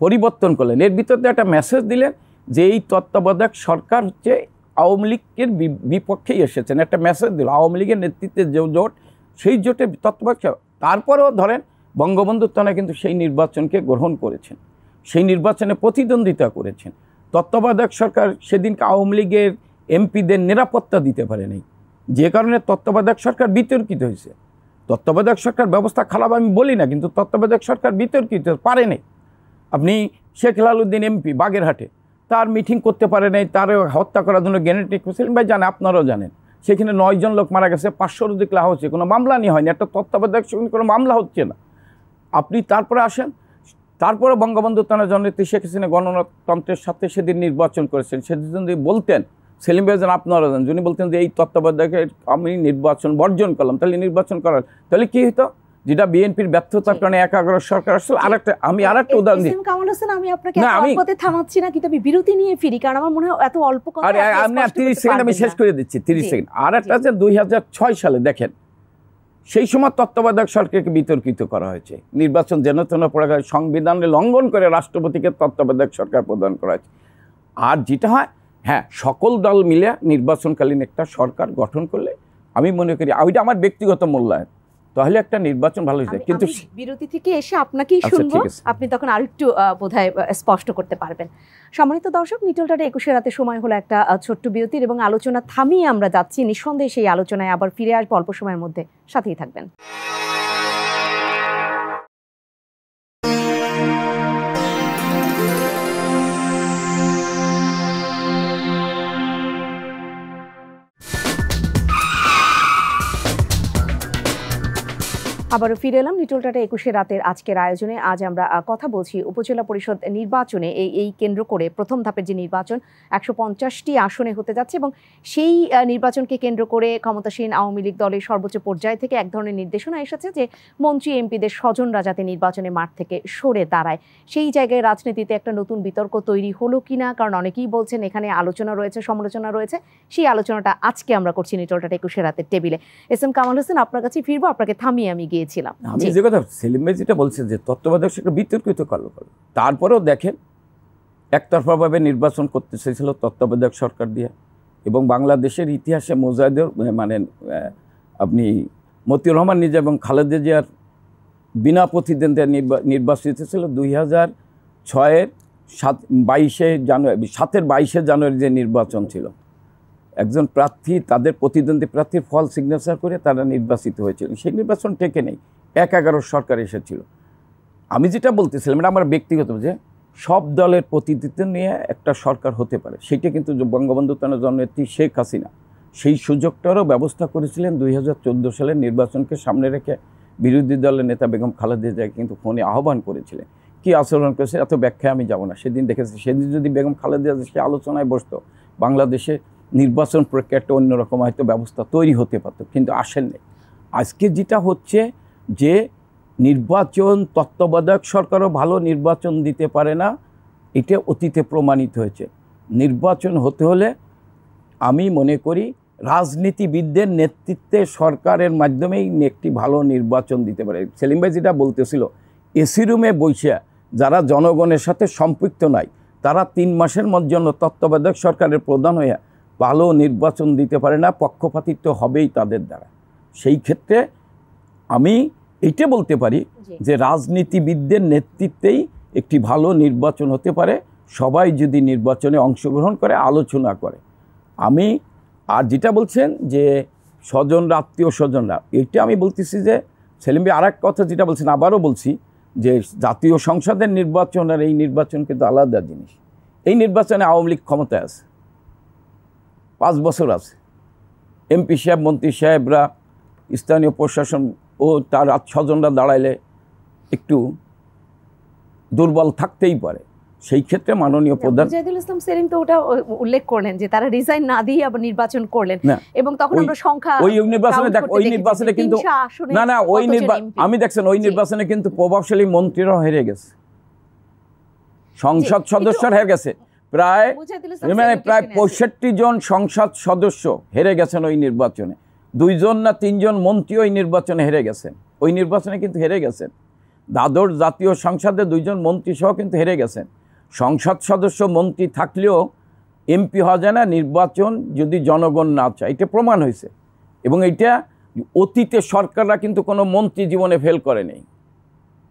পরিবর্তন করলেন। এর ভিতরে একটা মেসেজ দিলেন যে এই তত্ত্বাবধায়ক সরকার হচ্ছে আওয়ামী লীগের বিপক্ষেই এসেছেন, একটা মেসেজ দিল। আওয়ামী লীগের নেতৃত্বে যে জোট, সেই জোটে তত্ত্বাবধায়ক, তারপরেও ধরেন বঙ্গবন্ধু তারা কিন্তু সেই নির্বাচনকে গ্রহণ করেছেন, সেই নির্বাচনে প্রতিদ্বন্দ্বিতা করেছেন। তত্ত্বাবধায়ক সরকার সেদিনকে আওয়ামী লীগের এমপিদের নিরাপত্তা দিতে পারেনি, যে কারণে তত্ত্বাবধায়ক সরকার বিতর্কিত হয়েছে। তত্ত্বাবধায়ক সরকার ব্যবস্থা খারাপ আমি বলি না, কিন্তু তত্ত্বাবধায়ক সরকার বিতর্কিত পারেনি। আপনি শেখ হেলালুদ্দিন এমপি বাগেরহাটে, তার মিটিং করতে পারে নাই, তার হত্যা করার জন্য গ্রেনেড সেলিম ভাই জানে, আপনারাও জানেন, সেখানে 9 জন লোক মারা গেছে, 500 অধিক লাশ হচ্ছে, কোনো মামলা নিয়ে হয়নি, একটা তত্ত্বাবধায়ক সরকার কোনো মামলা হচ্ছে না। আপনি তারপরে আসেন, তারপরে বঙ্গবন্ধু তার জননেত্রী শেখ হাসিনা গণতন্ত্রের সাথে সেদিন নির্বাচন করেছেন। সেদিন যদি বলতেন, সেলিম ভাই জান, আপনারা জানেন, যিনি বলতেন যে এই তত্ত্বাবধায়কের আমি নির্বাচন বর্জন করলাম, তাহলে নির্বাচন করার, তাহলে কি হতো? যেটা বিএনপির ব্যর্থতার কারণে একাগ্র সরকার আসলে। আরেকটা আমি আরেকটা উদাহরণ দিই, কামাল হোসেন, আমি আপনাকে অল্পতে থামাচ্ছি না, কিন্তু আমি বিরতি নিয়ে ফিরি, কারণ আমার মনে হয় এত অল্প কথা। আরে আমি 30 সেকেন্ড আমি শেষ করে দিচ্ছি, 30 সেকেন্ড। আর একটা আছে 2006 সালে, দেখেন সেই সময় তত্ত্বাবধায়ক সরকারকে বিতর্কিত করা হয়েছে, নির্বাচন যেন তেন পড়ে গেছে, সংবিধানে লঙ্ঘন করে রাষ্ট্রপতিকে তত্ত্বাবধায়ক সরকার প্রদান করা হয়েছে। আর যেটা হয়, হ্যাঁ, সকল দল মিলে নির্বাচনকালীন একটা সরকার গঠন করলে আমি মনে করি, ওইটা আমার ব্যক্তিগত মূল্যায়ন, তাহলে একটা নির্বাচন ভালো হয়েছে। কিন্তু বিরতি থেকে এসে আপনাকেই শুনবো, আপনি তখন আরেকটু বোধহয় স্পষ্ট করতে পারবেন। সম্মানিত দর্শক, নিটল টাটা 21 রাতে সময় হলো একটা ছোট্ট বিরতির, এবং আলোচনা থামিয়ে আমরা যাচ্ছি নিঃসন্দেহে সেই আলোচনায় আবার ফিরে আসবো অল্প সময়ের মধ্যে, সাথেই থাকবেন। আবারও ফিরে এলাম নিটল টাটা 21 রাতের আজকের আয়োজনে। আজ আমরা কথা বলছি উপজেলা পরিষদ নির্বাচনে। এই কেন্দ্র করে প্রথম ধাপের যে নির্বাচন 150টি আসনে হতে যাচ্ছে এবং সেই নির্বাচনকে কেন্দ্র করে ক্ষমতাসীন আওয়ামী লীগ দলের সর্বোচ্চ পর্যায় থেকে এক ধরনের নির্দেশনা এসেছে যে মন্ত্রী এমপিদের স্বজনরা যাতে নির্বাচনে মাঠ থেকে সরে দাঁড়ায়। সেই জায়গায় রাজনীতিতে একটা নতুন বিতর্ক তৈরি হলো কিনা, কারণ অনেকেই বলছেন এখানে আলোচনা রয়েছে, সমালোচনা রয়েছে। সেই আলোচনাটা আজকে আমরা করছি নিটল টাটা 21 রাতের টেবিলে। এস এম কামাল হোসেন, আপনার কাছে ফিরবো, আপনাকে থামিয়ে আমি গিয়েছিলাম। আমি যে কথা সেলিম ভাই যেটা বলছে যে তত্ত্বাবধায়ক সরকার বিতর্কিত করলো, তারপরেও দেখেন একতরফাভাবে নির্বাচন করতে চেয়েছিল তত্ত্বাবধায়ক সরকার দিয়ে, এবং বাংলাদেশের ইতিহাসে মোজাহিদের মানে আপনি মতিউর রহমান নিজে এবং খালেদা জিয়ার বিনা প্রতিদ্বন্দ্বিতা নির্বাচিত ছিল 2006-এর 22শে জানুয়ারি যে নির্বাচন ছিল। একজন প্রার্থী তাদের প্রতিদ্বন্দ্বী প্রার্থীর ফল সিগনেচার করে তারা নির্বাচিত হয়েছিল। সেই নির্বাচন টেকে নেই, 1/11 সরকার এসেছিল। আমি যেটা বলতেছিলাম এটা আমার ব্যক্তিগত, যে সব দলের প্রতিনিধিত্ব নিয়ে একটা সরকার হতে পারে, সেটা কিন্তু বঙ্গবন্ধু জননেত্রী শেখ হাসিনা সেই সুযোগটারও ব্যবস্থা করেছিলেন। 2014 সালের নির্বাচনকে সামনে রেখে বিরোধী দলের নেতা বেগম খালেদা জিয়া কিন্তু ফোনে আহ্বান করেছিলেন। কী আচরণ করেছে এত ব্যাখ্যায় আমি যাব না। সেদিন দেখেছি, সেদিন যদি বেগম খালেদা জিয়া সে আলোচনায় বসতো, বাংলাদেশে নির্বাচন প্রক্রিয়াটা অন্যরকম হয়তো ব্যবস্থা তৈরি হতে পারত, কিন্তু আসেননি। আজকে যেটা হচ্ছে যে নির্বাচন তত্ত্বাবধায়ক সরকারও ভালো নির্বাচন দিতে পারে না, এটা অতীতে প্রমাণিত হয়েছে। নির্বাচন হতে হলে আমি মনে করি রাজনীতিবিদদের নেতৃত্বে সরকারের মাধ্যমেই একটি ভালো নির্বাচন দিতে পারে। সেলিম ভাই যেটা বলতেছিল, এসি রুমে বসে যারা জনগণের সাথে সম্পৃক্ত নাই, তারা 3 মাসের জন্য তত্ত্বাবধায়ক সরকারের প্রধান হয়ে ভালো নির্বাচন দিতে পারে না, পক্ষপাতিত্ব হবেই তাদের দ্বারা। সেই ক্ষেত্রে আমি এইটা বলতে পারি যে রাজনীতিবিদদের নেতৃত্বেই একটি ভালো নির্বাচন হতে পারে, সবাই যদি নির্বাচনে অংশগ্রহণ করে, আলোচনা করে। আমি আর যেটা বলছেন যে স্বজনরা, আত্মীয় স্বজনরা, এইটা আমি বলতেছি যে সেলিম ভাই আরেক কথা যেটা বলছেন, আবারও বলছি যে জাতীয় সংসদের নির্বাচন আর এই নির্বাচন কিন্তু আলাদা জিনিস। এই নির্বাচনে আওয়ামী লীগ ক্ষমতায় আছে, 5 বছর আছে। এমপি সাহেব, মন্ত্রী সাহেবরা, স্থানীয় প্রশাসন ও তার স্বজনরা দাঁড়াইলে একটু দুর্বল থাকতেই পারে। সেই ক্ষেত্রে মাননীয় প্রধান মুজাহিদুল ইসলাম সেলিম তো ওটা উল্লেখ করলেন যে তারা রিজাইন না দিয়ে আবার নির্বাচন করলেন, এবং তখন আমরা সংখ্যা ওই নির্বাচনে দেখ, ওই নির্বাচনে কিন্তু না ওই আমি দেখছেন ওই নির্বাচনে কিন্তু প্রভাবশালী মন্ত্রীরাও হেরে গেছে, সংসদ সদস্য হেরে গেছে। প্রায় 65 জন সংসদ সদস্য হেরে গেছেন ওই নির্বাচনে। 2 জন না 3 জন মন্ত্রী ওই নির্বাচনে হেরে গেছেন। ওই নির্বাচনে কিন্তু হেরে গেছেন। দ্বাদশ জাতীয় সংসদে 2 জন মন্ত্রী সহ কিন্তু হেরে গেছেন। সংসদ সদস্য মন্ত্রী থাকলেও এমপি হওয়া যায় না নির্বাচন যদি জনগণ না চায়, এটা প্রমাণ হয়েছে। এবং এইটা অতীতে সরকাররা কিন্তু কোনো মন্ত্রী জীবনে ফেল করেনি,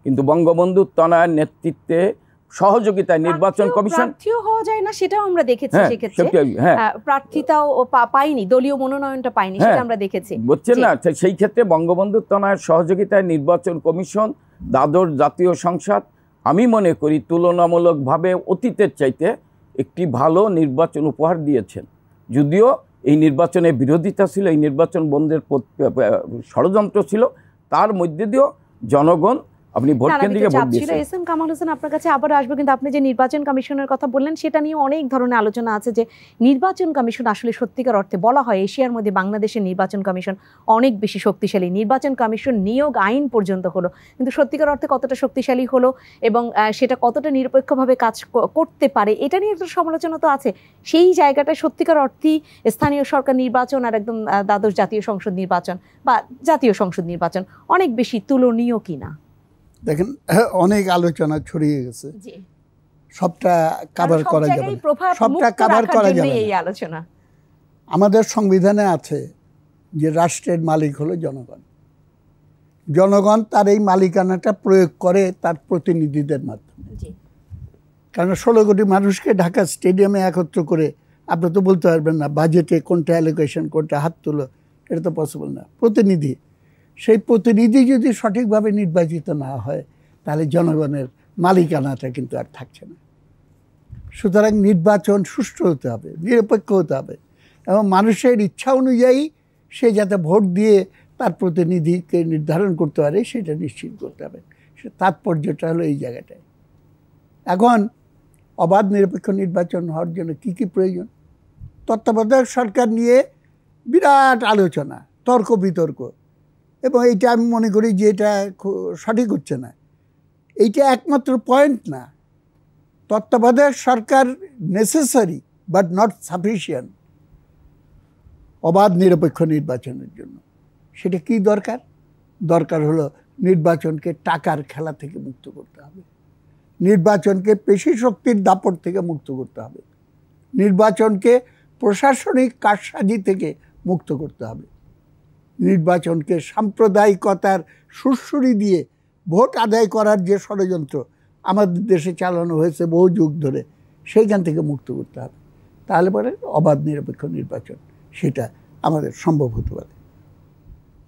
কিন্তু বঙ্গবন্ধু তনয়ের নেতৃত্বে সহযোগিতায় নির্বাচন কমিশন হওয়া যায় না, সেটাও আমরা দেখেছি। সেক্ষেত্রে প্রার্থিতাও পাইনি, দলীয় মনোনয়নটা পাইনি, সেটা আমরা দেখেছি, বুঝছেন না। সেই ক্ষেত্রে বঙ্গবন্ধু তনয়ের সহযোগিতায় নির্বাচন কমিশন, দ্বাদশ জাতীয় সংসদ আমি মনে করি তুলনামূলকভাবে অতীতের চাইতে একটি ভালো নির্বাচন উপহার দিয়েছেন। যদিও এই নির্বাচনে বিরোধিতা ছিল, এই নির্বাচন বন্ধের ষড়যন্ত্র ছিল, তার মধ্যে দিয়েও জনগণ আপনি ভোট কেন্দ্রে ভোট দিয়েছেন। এস এম কামাল হোসেন, আপনার কাছে আবার আসবো, কিন্তু আপনি যে নির্বাচন কমিশনের কথা বললেন সেটা নিয়ে অনেক ধরনের আলোচনা আছে যে নির্বাচন কমিশন আসলে সত্যিকার অর্থে বলা হয় এশিয়ার মধ্যে বাংলাদেশের নির্বাচন কমিশন অনেক বেশি শক্তিশালী। নির্বাচন কমিশন নিয়োগ আইন পর্যন্ত হলো, কিন্তু সত্যিকার অর্থে কতটা শক্তিশালী হলো এবং সেটা কতটা নিরপেক্ষভাবে কাজ করতে পারে, এটা নিয়ে একটা সমালোচনা তো আছে। সেই জায়গাটা সত্যিকার অর্থেই স্থানীয় সরকার নির্বাচন আর একদম দ্বাদশ জাতীয় সংসদ নির্বাচন বা জাতীয় সংসদ নির্বাচন অনেক বেশি তুলনীয় কিনা? দেখেন, অনেক আলোচনা ছড়িয়ে গেছে, সবটা কভার করা যাবে না, সবটা কভার করা যাবে না। আমাদের সংবিধানে আছে যে রাষ্ট্রের মালিক হলো জনগণ। জনগণ তার এই মালিকানাটা প্রয়োগ করে তার প্রতিনিধিদের মাধ্যমে। কারণ 16 কোটি মানুষকে ঢাকা স্টেডিয়ামে একত্র করে আপনি তো বলতে পারবেন না বাজেটে কোনটা অ্যালোকেশন, কোনটা হাত তুলো, এটা তো পসিবল না। প্রতিনিধি, সেই প্রতিনিধি যদি সঠিকভাবে নির্বাচিত না হয় তাহলে জনগণের মালিকানাটা কিন্তু আর থাকছে না। সুতরাং নির্বাচন সুষ্ঠু হতে হবে, নিরপেক্ষ হতে হবে এবং মানুষের ইচ্ছা অনুযায়ী সে যাতে ভোট দিয়ে তার প্রতিনিধিকে নির্ধারণ করতে পারে সেটা নিশ্চিত করতে হবে। সে তাৎপর্যটা হলো এই জায়গাটায়। এখন অবাধ নিরপেক্ষ নির্বাচন হওয়ার জন্য কী কী প্রয়োজন? তত্ত্বাবধায়ক সরকার নিয়ে বিরাট আলোচনা, তর্ক বিতর্ক, এবং এইটা আমি মনে করি যে এটা সঠিক হচ্ছে না। এইটা একমাত্র পয়েন্ট না। তত্ত্বাবধায়ক সরকার নেসেসারি বাট নট সাফিসিয়েন্ট অবাধ নিরপেক্ষ নির্বাচনের জন্য। সেটা কি দরকার? দরকার হলো নির্বাচনকে টাকার খেলা থেকে মুক্ত করতে হবে, নির্বাচনকে পেশি শক্তির দাপট থেকে মুক্ত করতে হবে, নির্বাচনকে প্রশাসনিক কারসাজি থেকে মুক্ত করতে হবে, নির্বাচনকে সাম্প্রদায়িকতার সুরসুরি দিয়ে ভোট আদায় করার যে ষড়যন্ত্র আমাদের দেশে চালানো হয়েছে বহু যুগ ধরে, সেইখান থেকে মুক্ত করতে হবে। তাহলে পরে অবাধ নিরপেক্ষ নির্বাচন সেটা আমাদের সম্ভব হতে পারে।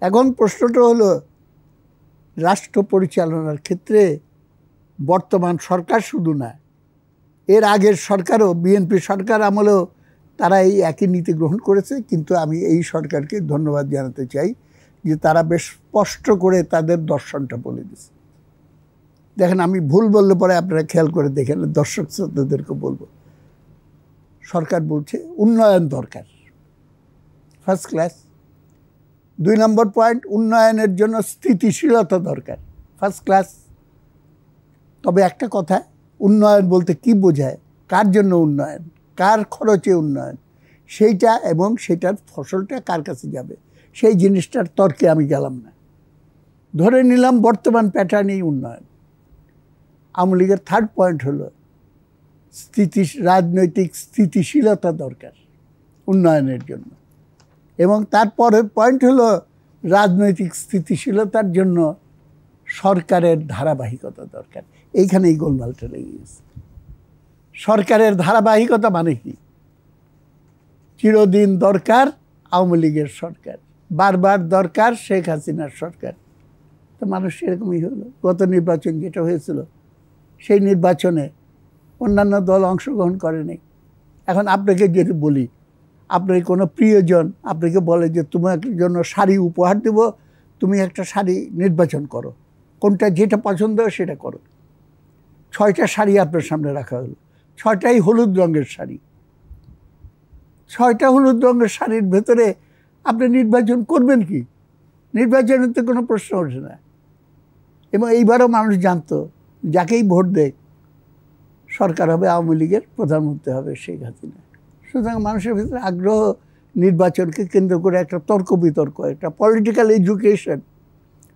এখন প্রশ্নটা হলো, রাষ্ট্র পরিচালনার ক্ষেত্রে বর্তমান সরকার শুধু না, এর আগের সরকারও, বিএনপি সরকার আমলেও তারা এই একই নীতি গ্রহণ করেছে। কিন্তু আমি এই সরকারকে ধন্যবাদ জানাতে চাই যে তারা বেশ স্পষ্ট করে তাদের দর্শনটা বলে দিয়েছে। দেখেন, আমি ভুল বললে পরে আপনারা খেয়াল করে দেখেন, দর্শক শ্রোতাদেরকে বলবো, সরকার বলছে উন্নয়ন দরকার, ফার্স্ট ক্লাস। 2 নম্বর পয়েন্ট, উন্নয়নের জন্য স্থিতিশীলতা দরকার, ফার্স্ট ক্লাস। তবে একটা কথা, উন্নয়ন বলতে কি বোঝায়, কার জন্য উন্নয়ন, কার খরচে উন্নয়ন, সেইটা এবং সেটার ফসলটা কার কাছে যাবে, সেই জিনিসটার তর্কে আমি গেলাম না। ধরে নিলাম বর্তমান প্যাটার্নেই উন্নয়ন। আওয়ামী লীগের থার্ড পয়েন্ট হলো রাজনৈতিক স্থিতিশীলতা দরকার উন্নয়নের জন্য, এবং তারপরের পয়েন্ট হলো রাজনৈতিক স্থিতিশীলতার জন্য সরকারের ধারাবাহিকতা দরকার। এইখানেই গোলমালটা লেগে গেছে। সরকারের ধারাবাহিকতা মানে কি? চিরদিন দরকার আওয়ামী লীগের সরকার, বারবার দরকার শেখ হাসিনার সরকার। তো মানুষ এরকমই হলো। গত নির্বাচন যেটা হয়েছিল, সেই নির্বাচনে অন্যান্য দল অংশগ্রহণ করেনি। এখন আপনাকে যদি বলি, আপনার কোনো প্রিয়জন আপনাকে বলে যে তোমার জন্য শাড়ি উপহার দেব, তুমি একটা শাড়ি নির্বাচন করো, কোনটা যেটা পছন্দ হয় সেটা করো। 6টা শাড়ি আপনার সামনে রাখা হলো, 6টাই হলুদ রঙের শাড়ি। 6টা হলুদ রঙের শাড়ির ভেতরে আপনি নির্বাচন করবেন কি? নির্বাচনের তো কোনো প্রশ্ন ওঠে না। এবং এইবারও মানুষ জানতো যাকেই ভোট দেয় সরকার হবে আওয়ামী লীগের, প্রধানমন্ত্রী হবে শেখ হাসিনা। সুতরাং মানুষের ভিতরে আগ্রহ, নির্বাচনকে কেন্দ্র করে একটা তর্ক বিতর্ক, একটা পলিটিক্যাল এডুকেশন,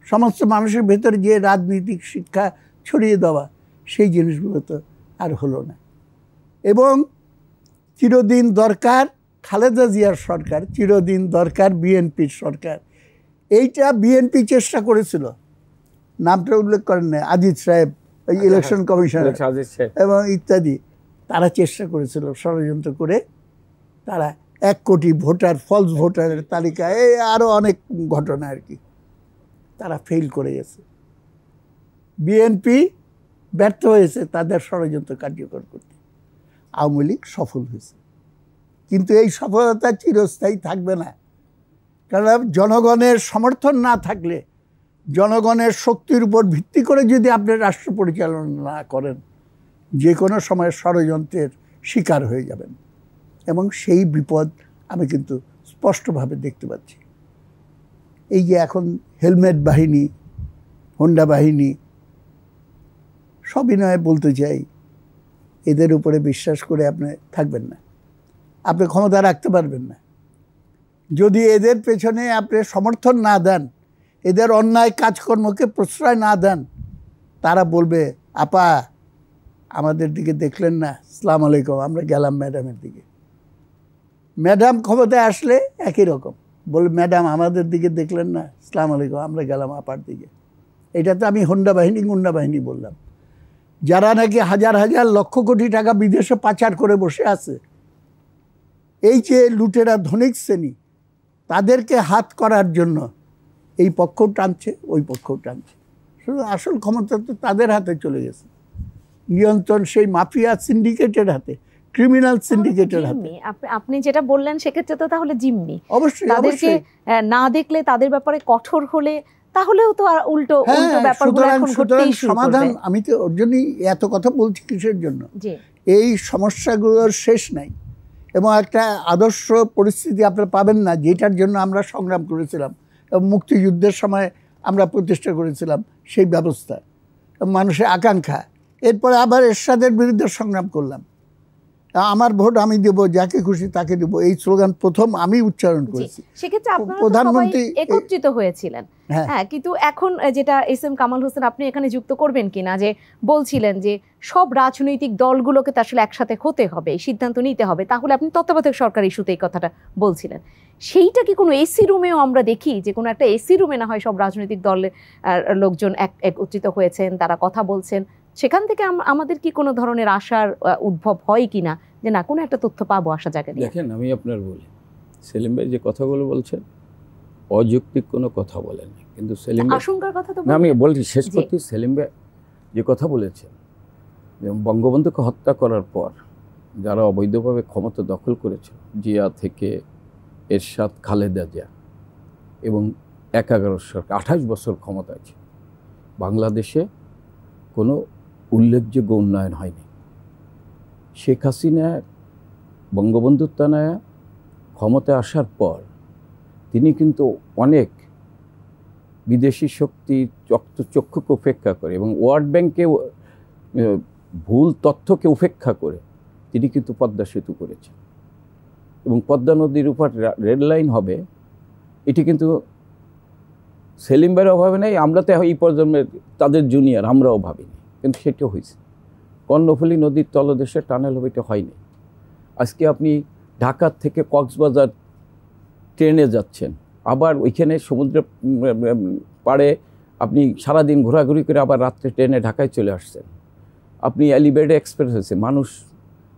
সমস্ত মানুষের ভেতরে যে রাজনৈতিক শিক্ষা ছড়িয়ে দেওয়া, সেই জিনিসগুলো তো আর হলো না। এবং চিরদিন দরকার খালেদা জিয়ার সরকার, চিরদিন দরকার বিএনপির সরকার। এইটা বিএনপি চেষ্টা করেছিল, নামটা উল্লেখ করেন না, আজিজ সাহেব, ওই ইলেকশন কমিশনার এবং ইত্যাদি, তারা চেষ্টা করেছিল ষড়যন্ত্র করে। তারা 1 কোটি ভোটার, ফলস ভোটারের তালিকায়, আরও অনেক ঘটনা আর কি, তারা ফেল করে গেছে। বিএনপি ব্যর্থ হয়েছে তাদের ষড়যন্ত্র কার্যকর করতে, আওয়ামী লীগ সফল হয়েছে। কিন্তু এই সফলতা চিরস্থায়ী থাকবে না, কারণ জনগণের সমর্থন না থাকলে, জনগণের শক্তির উপর ভিত্তি করে যদি আপনি রাষ্ট্র পরিচালনা না করেন, যে কোনো সময় ষড়যন্ত্রের শিকার হয়ে যাবেন। এবং সেই বিপদ আমি কিন্তু স্পষ্টভাবে দেখতে পাচ্ছি। এই যে এখন হেলমেট বাহিনী, হোন্ডা বাহিনী, সবিনয়ে বলতে চাই, এদের উপরে বিশ্বাস করে আপনি থাকবেন না, আপনি ক্ষমতা রাখতে পারবেন না। যদি এদের পেছনে আপনি সমর্থন না দেন, এদের অন্যায় কাজকর্মকে প্রশ্রয় না দেন, তারা বলবে, আপা আমাদের দিকে দেখলেন না, আসসালামু আলাইকুম, আমরা গেলাম ম্যাডামের দিকে। ম্যাডাম ক্ষমতায় আসলে একই রকম বলবে, ম্যাডাম আমাদের দিকে দেখলেন না, আসসালামু আলাইকুম, আমরা গেলাম আপার দিকে। এটা তো আমি হোন্ডা বাহিনী, গুন্ডা বাহিনী বললাম, যারা নাকি হাজার হাজার লক্ষ কোটি টাকা বিদেশে পাচার করে বসে আছে। এই যে লুটেরা ধনিক শ্রেণী, তাদেরকে হাত করার জন্য এই পক্ষও টানছে, ওই পক্ষও টানছে। শুধু আসল ক্ষমতা তো তাদের হাতে চলে গেছে, নিয়ন্ত্রণ সেই মাফিয়া সিন্ডিকেটের হাতে, ক্রিমিনাল সিন্ডিকেটের হাতে। জিম্মি, আপনি যেটা বললেন সেক্ষেত্রে তো তাহলে জিম্মি অবশ্যই তাদেরকে না দেখলে, তাদের ব্যাপারে কঠোর হলে তাহলেও তো আর উল্টো ব্যাপারগুলো এখন ঘটতেই শুরু করবে। সমাধান, আমি তো ওর জন্যই এত কথা বলছি কিসের জন্য, জি এই সমস্যাগুলোর শেষ নাই এবং একটা আদর্শ পরিস্থিতি আপনারা পাবেন না যেটার জন্য আমরা সংগ্রাম করেছিলাম এবং মুক্তিযুদ্ধের সময় আমরা প্রতিষ্ঠা করেছিলাম সেই ব্যবস্থা, মানুষের আকাঙ্ক্ষা। এরপরে আবার এরশাদের বিরুদ্ধে সংগ্রাম করলাম, আমার ভোট আমি দেব, যাকে খুশি তাকে দেব, এই স্লোগান প্রথম আমি উচ্চারণ করেছি। সেক্ষেত্রে আপনারা প্রধানমন্ত্রী একত্রিত হয়েছিলেন। হ্যাঁ, কিন্তু এখন যেটা এস এম কামাল হোসেন আপনি এখানে যুক্ত করবেন কিনা, যে বলছিলেন যে সব রাজনৈতিক দলগুলোকে তো আসলে একসাথে হতে হবে, সিদ্ধান্ত নিতে হবে, তাহলে আপনি তত্ত্বাবধায়ক সরকার ইস্যুতে এই কথাটা বলছিলেন। সেইটা কি কোনো এসি রুমেও আমরা দেখি যে কোনো একটা এসি রুমে না হয় সব রাজনৈতিক দলের লোকজন একত্রিত হয়েছেন, তারা কথা বলছেন, সেখান থেকে আমাদের কি কোনো ধরনের আশার উদ্ভব হয় কিনা যে না কোনো একটা তথ্য পাবো আশা জায়গা নিয়ে? দেখেন, আমি আপনার বলি, সেলিম ভাই যে কথাগুলো বলছেন অযৌক্তিক কোনো কথা বলেনি, কিন্তু সেলিম ভাই আশঙ্কার কথা তো আমি বলছি, শেষ করতে সেলিম ভাই যে কথা বলেছেন যে বঙ্গবন্ধুকে হত্যা করার পর যারা অবৈধভাবে ক্ষমতা দখল করেছে, জিয়া থেকে এরশাদ, খালেদা জিয়া এবং 11 সরকার 28 বছর ক্ষমতায় ছিল, বাংলাদেশে কোনো উল্লেখযোগ্য উন্নয়ন হয়নি। শেখ হাসিনা বঙ্গবন্ধুর টানায় ক্ষমতায় আসার পর তিনি কিন্তু অনেক বিদেশি শক্তির চক্ষুকে উপেক্ষা করে এবং ওয়ার্ল্ড ব্যাংকে ভুল তথ্যকে উপেক্ষা করে তিনি কিন্তু পদ্মা সেতু করেছেন এবং পদ্মা নদীর উপর রেল লাইন হবে। এটি কিন্তু সেলিম ভাইয়ের অভাবে নেই, আমরা তো এই প্রজন্মের তাদের জুনিয়র, আমরাও ভাবিনি, কিন্তু সেটাও হয়েছে। কর্ণফুলী নদীর তলদেশে টানেল হবে, এটা হয়নি। আজকে আপনি ঢাকা থেকে কক্সবাজার ট্রেনে যাচ্ছেন, আবার ওইখানে সমুদ্র পাড়ে আপনি সারাদিন ঘোরাঘুরি করে আবার রাত্রে ট্রেনে ঢাকায় চলে আসছেন। আপনি এলিভেটেড এক্সপ্রেস হয়েছে, মানুষ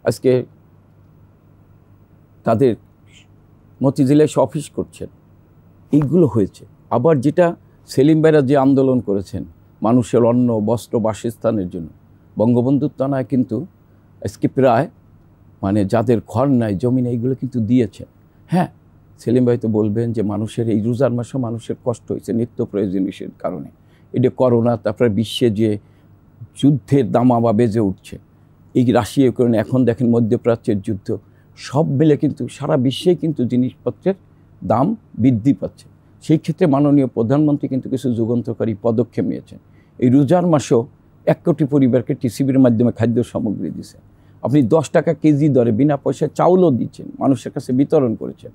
আজকে তাদের মতিঝিলে এসে অফিস করছেন, এইগুলো হয়েছে। আবার যেটা সেলিম ভাইরা যে আন্দোলন করেছেন মানুষের অন্ন, বস্ত্র, বাসস্থানের জন্য, বঙ্গবন্ধুর টানায় কিন্তু আজকে প্রায় মানে যাদের ঘর নাই, জমি নেই, এইগুলো কিন্তু দিয়েছে। হ্যাঁ, সেলিম ভাই তো বলবেন যে মানুষের এই রোজার মাসে মানুষের কষ্ট হয়েছে নিত্য প্রয়োজনীয় কারণে, এটা করোনা, তারপরে বিশ্বে যে যুদ্ধের দামামা বেজে উঠছে, এই রাশিয়া ইউক্রেন, এখন দেখেন মধ্যপ্রাচ্যের যুদ্ধ, সব মিলে কিন্তু সারা বিশ্বেই কিন্তু জিনিসপত্রের দাম বৃদ্ধি পাচ্ছে। সেই ক্ষেত্রে মাননীয় প্রধানমন্ত্রী কিন্তু কিছু যুগান্তকারী পদক্ষেপ নিয়েছেন। এই রোজার মাসেও 1 কোটি পরিবারকে টিসিবির মাধ্যমে খাদ্য সামগ্রী দিচ্ছেন। আপনি 10 টাকা কেজি দরে বিনা পয়সায় চাউলও দিচ্ছেন, মানুষের কাছে বিতরণ করেছেন,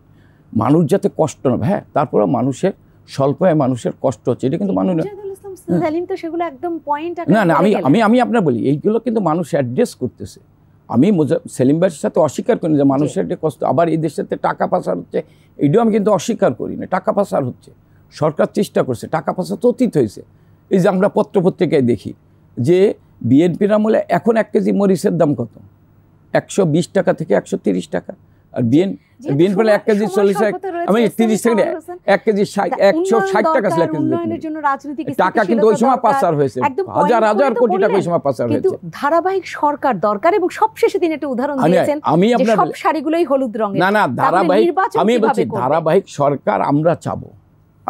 মানুষ যাতে কষ্ট না। হ্যাঁ, তারপরে মানুষের স্বল্প আয় মানুষের কষ্ট হচ্ছে, এটা কিন্তু মাননীয় সেলিম তো সেগুলো একদম পয়েন্ট না না আমি আপনার বলি, এইগুলো কিন্তু মানুষ অ্যাড্রেস করতেছে। আমি সেলিম ভাইয়ের সাথে অস্বীকার করি যে মানুষের একটা কষ্ট, আবার এই দেশেতে টাকা পাচার হচ্ছে, এইটাও আমি কিন্তু অস্বীকার করি না। টাকা পাচার হচ্ছে, সরকার চেষ্টা করছে, টাকা পাচার তো অতীত হয়েছে। এই যে আমরা পত্রপত্রিকায় দেখি যে বিএনপির আমলে এখন 1 কেজি মরিচের দাম কত, 120 টাকা থেকে 130 টাকা, আর বিএনপি 1 কেজি 40 টাকা, আমি 30 থেকে 1 কেজি 160 টাকা ছিল টাকা, কিন্তু ওই সময় পাচার হয়েছে, হাজার হাজার কোটি টাকা ওই সময় পাচার হয়েছে। ধারাবাহিক সরকার দরকার, এবং সবশেষে তিনি একটা উদাহরণ দিয়েছেন, আমি আপনার সব শাড়িগুলোই হলুদ রঙের। না ধারাবাহিক, আমি বলছি ধারাবাহিক সরকার আমরা চাবো।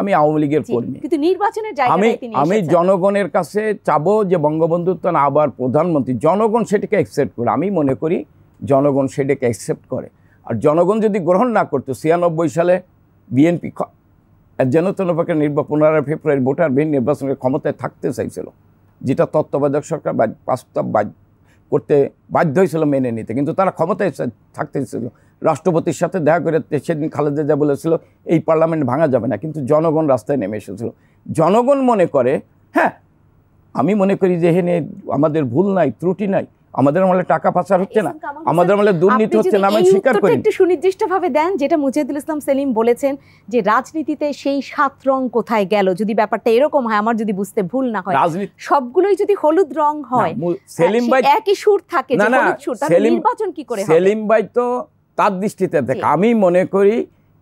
আমি আওয়ামী লীগের কর্মী, কিন্তু নির্বাচনের জায়গায় আমি জনগণের কাছে চাবো যে বঙ্গবন্ধু তো আবার প্রধানমন্ত্রী, জনগণ সেটাকে অ্যাকসেপ্ট করে। আমি মনে করি জনগণ সেটাকে অ্যাকসেপ্ট করে, আর জনগণ যদি গ্রহণ না করতো, 96 সালে বিএনপি যেন তেনপাকে 15 ফেব্রুয়ারি ভোটারবিহীন নির্বাচনের ক্ষমতায় থাকতে চাইছিল, যেটা তত্ত্বাবধায়ক সরকার বাস্তব করতে বাধ্য হয়েছিল মেনে নিতে, কিন্তু তারা ক্ষমতায় থাকতে চাইছিল। রাষ্ট্রপতির সাথে দেখা করে সেদিন খালেদা জিয়া বলেছিল এই পার্লামেন্ট ভাঙা যাবে না, কিন্তু জনগণ রাস্তায় নেমে এসেছিল। জনগণ মনে করে, হ্যাঁ আমি মনে করি যে এখানে আমাদের ভুল নাই, ত্রুটি নাই, আমাদের আমলে টাকা পাচার হচ্ছে না, আমাদের আমলে দুর্নীতি হচ্ছে না, আমি স্বীকার করি। একটু সুনির্দিষ্টভাবে দেন যেটা মুজাহিদুল ইসলাম সেলিম বলেছেন যে রাজনীতিতে সেই 7 রং কোথায় গেল, যদি ব্যাপারটা এরকম হয়, আমার যদি বুঝতে ভুল না হয়, সবগুলোই যদি হলুদ রং হয়, সেলিম ভাই একই সুর থাকে, যে হলুদ সুর, তাহলে নির্বাচন কি করে হবে? সেলিম ভাই তো তার দৃষ্টিতে দেখে, আমি মনে করি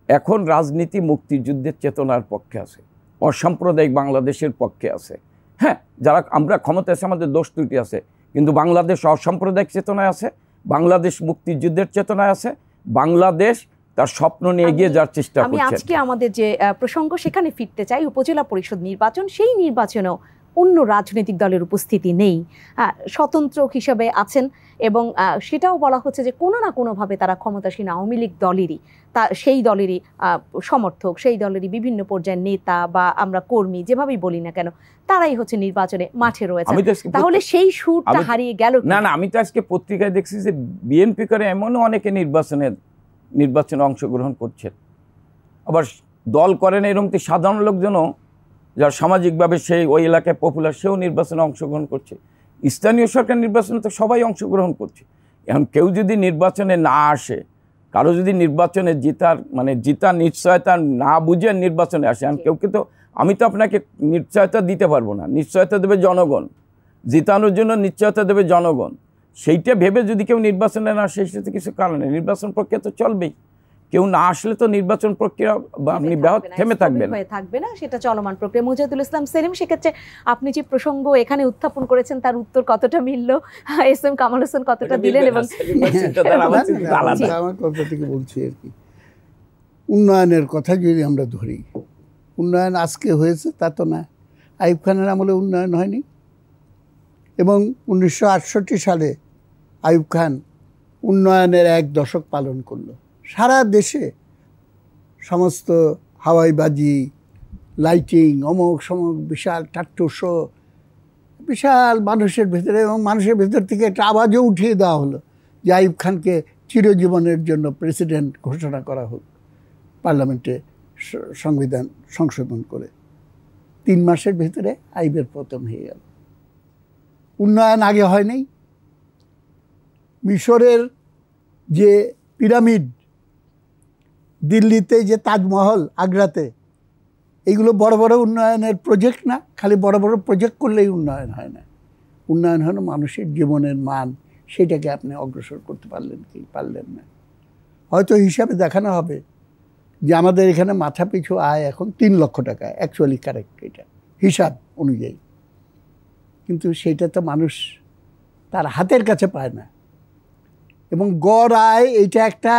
এখন রাজনীতি মুক্তিযুদ্ধের চেতনার পক্ষে আছে, অসাম্প্রদায়িক বাংলাদেশের পক্ষে আছে। হ্যাঁ, যারা আমরা ক্ষমতা আছে, আমাদের দোষ ত্রুটি আছে, কিন্তু বাংলাদেশ অসাম্প্রদায়িক চেতনায় আছে, বাংলাদেশ মুক্তিযুদ্ধের চেতনায় আছে, বাংলাদেশ তার স্বপ্ন নিয়ে এগিয়ে যাওয়ার চেষ্টা আমি করছে। আজকে আমাদের যে প্রসঙ্গ সেখানে ফিরতে চাই। উপজেলা পরিষদ নির্বাচন, সেই নির্বাচনেও অন্য রাজনৈতিক দলের উপস্থিতি নেই, স্বতন্ত্র হিসেবে আছেন এবং সেটাও বলা হচ্ছে যে কোনো না কোনোভাবে তারা ক্ষমতাসীন আওয়ামী লীগ দলেরই সেই দলেরই সমর্থক, সেই দলেরই বিভিন্ন পর্যায়ের নেতা বা আমরা কর্মী যেভাবেই বলি না কেন, তারাই হচ্ছে নির্বাচনে মাঠে রয়েছে। তাহলে সেই সুরটা হারিয়ে গেল না। আমি তো আজকে পত্রিকায় দেখছি যে বিএনপি করে এমনও অনেকে নির্বাচনে অংশগ্রহণ করছে, আবার দল করেন এরকম সাধারণ লোকজনও যার সামাজিকভাবে সেই ওই এলাকায় পপুলার, সেও নির্বাচনে অংশগ্রহণ করছে। স্থানীয় সরকার নির্বাচনে তো সবাই অংশগ্রহণ করছে। এখন কেউ যদি নির্বাচনে না আসে, কারো যদি নির্বাচনে জিতা নিশ্চয়তা না বুঝে নির্বাচনে আসে, এখন কেউ তো আমি তো আপনাকে নিশ্চয়তা দিতে পারবো না, নিশ্চয়তা দেবে জনগণ, জিতানোর জন্য নিশ্চয়তা দেবে জনগণ। সেইটা ভেবে যদি কেউ নির্বাচনে না আসে, সেটা কিছু কারণ নেই, নির্বাচন প্রক্রিয়া তো চলবেই। কেউ না আসলে তো নির্বাচন প্রক্রিয়া থেমে থাকবে না, সেটা চলমান প্রক্রিয়া। মুজাহিদুল ইসলাম সেলিম, সেক্ষেত্রে আপনি যে প্রসঙ্গ এখানে উত্থাপন করেছেন তার উত্তর কতটা মিলল, এস এম কামাল হোসেন কতটা দিলেন? এবং আমার কথা থেকে বলছি আর কি, উন্নয়নের কথা যদি আমরা ধরি, উন্নয়ন আজকে হয়েছে তা তো না। আইয়ুব খানের আমলে উন্নয়ন হয়নি, এবং 1968 সালে আইয়ুব খান উন্নয়নের 1 দশক পালন করলো। সারা দেশে সমস্ত হাওয়াইবাজি, লাইটিং, অমুক সমুক বিশাল টাট্টু শো, বিশাল মানুষের ভেতরে, এবং মানুষের ভেতর থেকে একটা আওয়াজও উঠিয়ে দেওয়া হলো যে আইয়ুব খানকে চিরজীবনের জন্য প্রেসিডেন্ট ঘোষণা করা হোক, পার্লামেন্টে সংবিধান সংশোধন করে। 3 মাসের ভেতরে আইয়ুবের পতন হয়ে গেল। উন্নয়ন আগে হয়নি। মিশরের যে পিরামিড, দিল্লিতে যে তাজমহল, আগ্রাতে, এইগুলো বড় বড় উন্নয়নের প্রজেক্ট না। খালি বড় বড় প্রজেক্ট করলেই উন্নয়ন হয় না। উন্নয়ন হলো মানুষের জীবনের মান, সেটাকে আপনি অগ্রসর করতে পারলেন কি পারলেন না। হয়তো হিসাবে দেখানো হবে যে আমাদের এখানে মাথা পিছু আয় এখন 3 লক্ষ টাকা, অ্যাকচুয়ালি কারেক্ট এটা হিসাব অনুযায়ী, কিন্তু সেইটা তো মানুষ তার হাতের কাছে পায় না। এবং গড় আয় এইটা একটা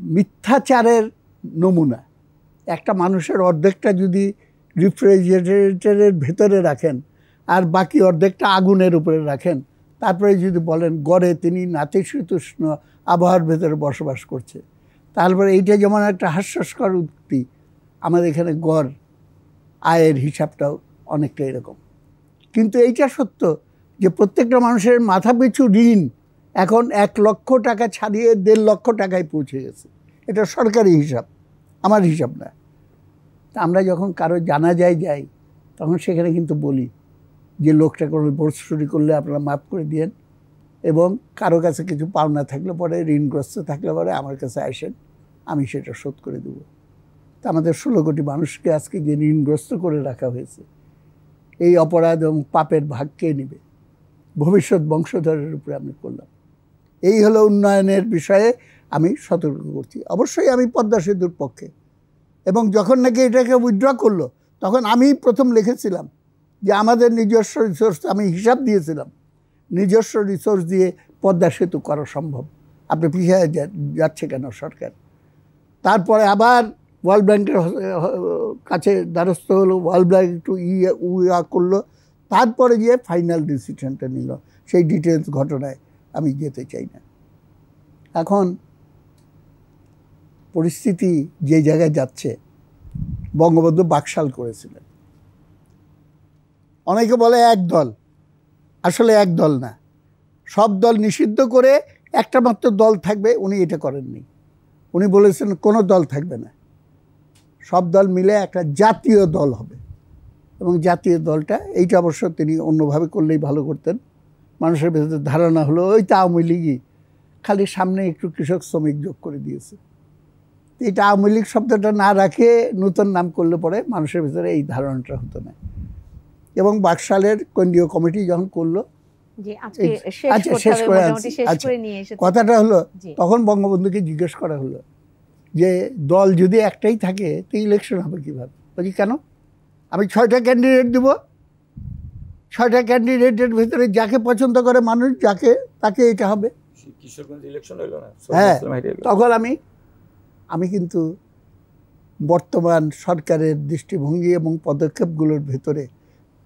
মিথ্যাচারের নমুনা। একটা মানুষের অর্ধেকটা যদি রেফ্রিজারেটরের ভেতরে রাখেন আর বাকি অর্ধেকটা আগুনের উপরে রাখেন, তারপরে যদি বলেন গড়ে তিনি নাতিশীতোষ্ণ আবহাওয়ার ভেতরে বসবাস করছে, তারপরে এইটা যেমন একটা হাস্যস্কর উক্তি, আমাদের এখানে গড় আয়ের হিসাবটাও অনেকটা এরকম। কিন্তু এইটা সত্য যে প্রত্যেকটা মানুষের মাথাপিছু ঋণ এখন 1 লক্ষ টাকা ছাড়িয়ে 1.5 লক্ষ টাকায় পৌঁছে গেছে। এটা সরকারি হিসাব, আমার হিসাব না। তা আমরা যখন কারো জানাজায় যাই, তখন সেখানে কিন্তু বলি যে লোকটা কোনো ভোট চুরি করলে আপনারা মাফ করে দিয়েন, এবং কারো কাছে কিছু পাওনা থাকলে পরে, ঋণগ্রস্ত থাকলে পরে আমার কাছে আসেন, আমি সেটা শোধ করে দেব। তা আমাদের 16 কোটি মানুষকে আজকে যে ঋণগ্রস্ত করে রাখা হয়েছে, এই অপরাধ এবং পাপের ভাগ কে নেবে? ভবিষ্যৎ বংশধরের উপরে আমি করলাম। এই হলো উন্নয়নের বিষয়ে আমি সতর্ক করছি। অবশ্যই আমি পদ্মা সেতুর পক্ষে, এবং যখন নাকি এটাকে উইথড্র করলো, তখন আমি প্রথম লিখেছিলাম যে আমাদের নিজস্ব রিসোর্স, আমি হিসাব দিয়েছিলাম, নিজস্ব রিসোর্স দিয়ে পদ্মা সেতু করা সম্ভব, আপনি পিছিয়ে যাচ্ছে কেন সরকার? তারপরে আবার ওয়ার্ল্ড ব্যাংকের কাছে দ্বারস্থ হলো, ওয়ার্ল্ড ব্যাংক একটু ইয়া করলো, তারপরে গিয়ে ফাইনাল ডিসিশনটা নিল। সেই ডিটেলস ঘটনায় আমি যেতে চাই না। এখন পরিস্থিতি যে জায়গায় যাচ্ছে, বঙ্গবন্ধু বাকশাল করেছিলেন। অনেকে বলে এক দল, আসলে এক দল না, সব দল নিষিদ্ধ করে একটা মাত্র দল থাকবে, উনি এটা করেননি। উনি বলেছেন কোনো দল থাকবে না, সব দল মিলে একটা জাতীয় দল হবে। এবং জাতীয় দলটা এইটা অবশ্য তিনি অন্যভাবে করলেই ভালো করতেন। মানুষের ভেতরে ধারণা হলো ওই তো আওয়ামী লীগই, খালি সামনে একটু কৃষক শ্রমিক যোগ করে দিয়েছে। এটা আওয়ামী লীগ শব্দটা না রাখে নতুন নাম করলে পরে মানুষের ভেতরে এই ধারণাটা হতো না। এবং বাকশালের কেন্দ্রীয় কমিটি যখন করলো, কথাটা হলো, তখন বঙ্গবন্ধুকে জিজ্ঞেস করা হলো যে দল যদি একটাই থাকে তো ইলেকশন হবে কীভাবে? বলছি কেন, আমি 6টা ক্যান্ডিডেট দেবো, 6টা ক্যান্ডিডেটের ভেতরে যাকে পছন্দ করে মানুষ, যাকে তাকে এটা হবে। কিশোরগঞ্জ ইলেকশন হলো না, হ্যাঁ, তখন আমি কিন্তু বর্তমান সরকারের দৃষ্টিভঙ্গি এবং পদক্ষেপগুলোর ভেতরে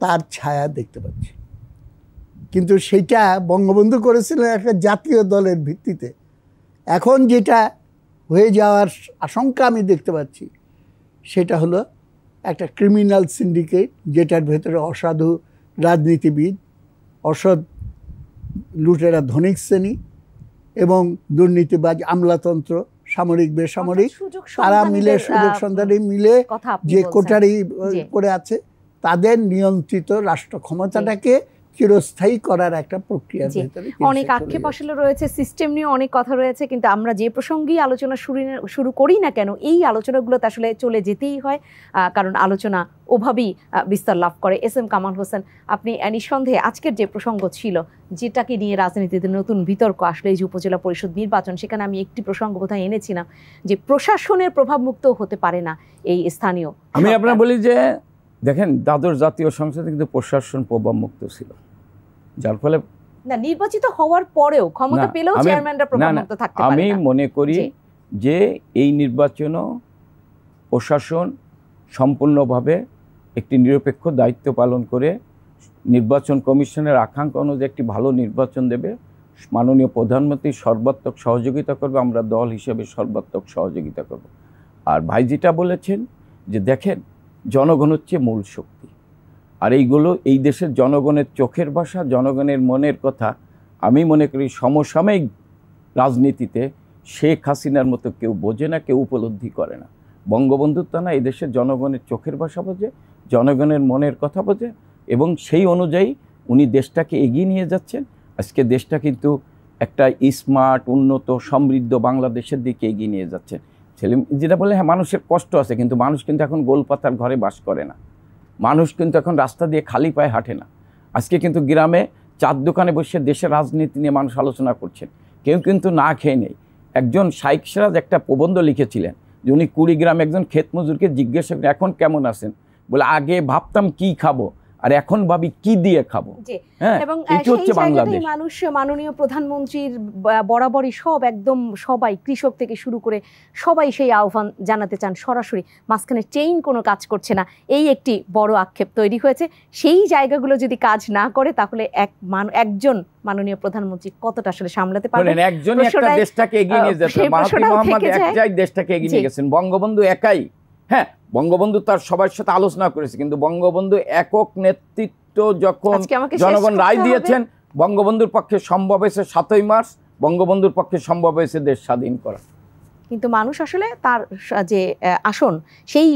তার ছায়া দেখতে পাচ্ছি। কিন্তু সেইটা বঙ্গবন্ধু করেছিলেন একটা জাতীয় দলের ভিত্তিতে। এখন যেটা হয়ে যাওয়ার আশঙ্কা আমি দেখতে পাচ্ছি সেটা হলো একটা ক্রিমিনাল সিন্ডিকেট, যেটার ভেতরে অসাধু রাজনীতিবিদ, অসৎ লুটেরা ধনিক শ্রেণী এবং দুর্নীতিবাজ আমলাতন্ত্র, সামরিক বেসামরিক, তারা মিলে সুযোগ সন্ধানী মিলে যে কোটারি করে আছে, তাদের নিয়ন্ত্রিত রাষ্ট্র ক্ষমতাটাকে চিরস্থায়ী করার একটা প্রক্রিয়া। অনেক আক্ষেপ আসলে রয়েছে, সিস্টেম নিয়ে অনেক কথা রয়েছে, কিন্তু আমরা যে প্রসঙ্গেই আলোচনা শুরু করি না কেন, এই আলোচনাগুলোতে আসলে চলে যেতেই হয়, কারণ আলোচনা ওভাবেই বিস্তার লাভ করে। এস এম কামাল হোসেন, আপনি নিঃসন্দেহে আজকের যে প্রসঙ্গ ছিল, যেটাকে নিয়ে রাজনীতিতে নতুন বিতর্ক আসলে এই যে উপজেলা পরিষদ নির্বাচন, সেখানে আমি একটি প্রসঙ্গ বোধহয় এনেছিলাম যে প্রশাসনের প্রভাবমুক্ত হতে পারে না এই স্থানীয়। আমি আপনার বলি যে দেখেন, দ্বাদশ জাতীয় সংসদে কিন্তু প্রশাসন প্রভাবমুক্ত ছিল, যার ফলে না নির্বাচিত হওয়ার পরেও ক্ষমতা পেলেও চেয়ারম্যানরা প্রভাবমুক্ত থাকতে পারে না। আমি মনে করি যে এই নির্বাচনও প্রশাসন সম্পূর্ণভাবে একটি নিরপেক্ষ দায়িত্ব পালন করে নির্বাচন কমিশনের আকাঙ্ক্ষা অনুযায়ী একটি ভালো নির্বাচন দেবে। মাননীয় প্রধানমন্ত্রী সর্বাত্মক সহযোগিতা করবে, আমরা দল হিসেবে সর্বাত্মক সহযোগিতা করব। আর ভাই যেটা বলেছেন যে দেখেন, জনগণ হচ্ছে মূল শক্তি, আর এইগুলো এই দেশের জনগণের চোখের ভাষা, জনগণের মনের কথা। আমি মনে করি সমসাময়িক রাজনীতিতে শেখ হাসিনার মতো কেউ বোঝে না, কেউ উপলব্ধি করে না। বঙ্গবন্ধুর তা না, এই দেশের জনগণের চোখের ভাষা বোঝে, জনগণের মনের কথা বোঝে, এবং সেই অনুযায়ী উনি দেশটাকে এগিয়ে নিয়ে যাচ্ছেন। আজকে দেশটা কিন্তু একটা স্মার্ট, উন্নত, সমৃদ্ধ বাংলাদেশের দিকে এগিয়ে নিয়ে যাচ্ছে। ছেলে যেটা বলে, হ্যাঁ মানুষের কষ্ট আছে, কিন্তু মানুষ কিন্তু এখন গোলপাতার ঘরে বাস করে না, মানুষ কিন্তু এখন রাস্তা দিয়ে খালি পায়ে হাঁটে না। আজকে কিন্তু গ্রামে চার দোকানে বসে দেশের রাজনীতি নিয়ে মানুষ আলোচনা করছেন, কেউ কিন্তু না খেয়ে নেই। একজন শাইখ সিরাজ একটা প্রবন্ধ লিখেছিলেন যে উনি কুড়িগ্রামে একজন ক্ষেত মজুরকে জিজ্ঞাসা করেন, এখন কেমন আছেন? বলে, আগে ভাবতাম কি খাবো, আর এখন ভাবি কি দিয়ে খাবো। হ্যাঁ, এবং সেই জায়গাতেই মানুষ মাননীয় প্রধানমন্ত্রীর বরাবরই একদম সবাই, কৃষক থেকে শুরু করে সবাই সেই আহ্বান জানাতে চান সরাসরি। মাঝখানে চেইন কোনো কাজ করছে না, এই একটি বড় আক্ষেপ তৈরি হয়েছে। সেই জায়গাগুলো যদি কাজ না করে, তাহলে একজন মাননীয় প্রধানমন্ত্রী কতটা আসলে সামলাতে পারবেন? একজনই একটা দেশটাকে এগিয়ে নিয়ে যেতে, মাহাথির মোহাম্মদ একটাই দেশটাকে এগিয়ে নিয়ে গেছেন, বঙ্গবন্ধু একাই। হ্যাঁ, বঙ্গবন্ধু তার সবার সাথে আলোচনা করেছে, কিন্তু বঙ্গবন্ধু একক নেতৃত্ব যখন জনগণ রায় দিয়েছেন, বঙ্গবন্ধুর পক্ষে সম্ভব হয়েছে 7ই মার্চ, বঙ্গবন্ধুর পক্ষে সম্ভব হয়েছে দেশ স্বাধীন করা। কিন্তু মানুষ আসলে তার যে আসন, সেই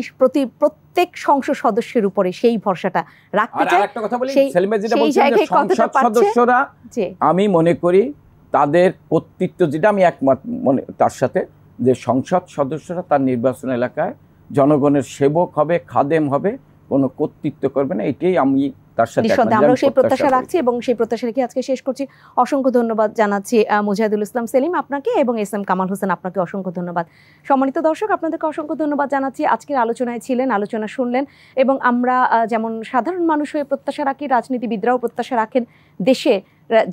প্রত্যেক সংসদ সদস্যের উপরে সেই ভরসাটা রাখতে চায়। আর একটা কথা বলি, সেলিমা যেটা বলছেন যে সংসদ সদস্যরা, আমি মনে করি তাদের কর্তৃত্ব, যেটা আমি একমত তার সাথে, যে সংসদ সদস্যরা তার নির্বাচন এলাকায় জনগণের সেবক হবে, খাদেম হবে, কোনো কর্তৃত্ব করবে না। এটাই আমি তার সাথে আমরা সেই প্রত্যাশা রাখছি, এবং সেই প্রত্যাশা রেখে আজকে শেষ করছি। অসংখ্য ধন্যবাদ জানাচ্ছি মুজাহিদুল ইসলাম সেলিম আপনাকে, এবং এস এম কামাল হোসেন আপনাকে অসংখ্য ধন্যবাদ। সম্মানিত দর্শক, আপনাদেরকে অসংখ্য ধন্যবাদ জানাচ্ছি। আজকের আলোচনায় ছিলেন, আলোচনা শুনলেন, এবং আমরা যেমন সাধারণ মানুষ হয়ে প্রত্যাশা রাখি, রাজনীতিবিদরাও প্রত্যাশা রাখেন দেশে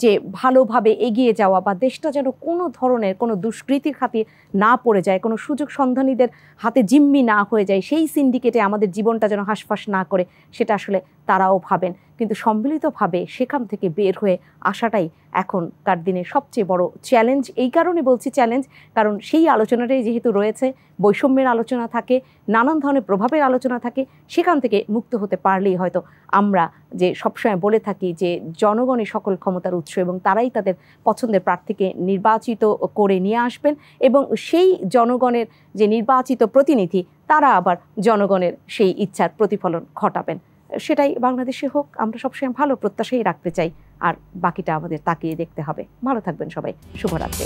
যে ভালোভাবে এগিয়ে যাওয়া, বা দেশটা যেন কোনো ধরনের কোনো দুষ্কৃতির হাতে না পড়ে যায়, কোনো সুযোগ সন্ধানীদের হাতে জিম্মি না হয়ে যায়, সেই সিন্ডিকেটে আমাদের জীবনটা যেন হাঁসফাঁস না করে, সেটা আসলে তারাও ভাবেন। কিন্তু সম্মিলিতভাবে সেখান থেকে বের হয়ে আসাটাই এখনকার দিনে সবচেয়ে বড় চ্যালেঞ্জ। এই কারণে বলছি চ্যালেঞ্জ, কারণ সেই আলোচনাটাই যেহেতু রয়েছে, বৈষম্যের আলোচনা থাকে, নানান ধরনের প্রভাবের আলোচনা থাকে, সেখান থেকে মুক্ত হতে পারলেই হয়তো আমরা যে সবসময় বলে থাকি যে জনগণই সকল ক্ষমতার উৎস, এবং তারাই তাদের পছন্দের প্রার্থীকে নির্বাচিত করে নিয়ে আসবেন, এবং সেই জনগণের যে নির্বাচিত প্রতিনিধি, তারা আবার জনগণের সেই ইচ্ছার প্রতিফলন ঘটাবেন। সেটাই বাংলাদেশে হোক, আমরা সবসময় ভালো প্রত্যাশাই রাখতে চাই, আর বাকিটা আমাদের তাকিয়ে দেখতে হবে। ভালো থাকবেন সবাই, শুভরাত্রি।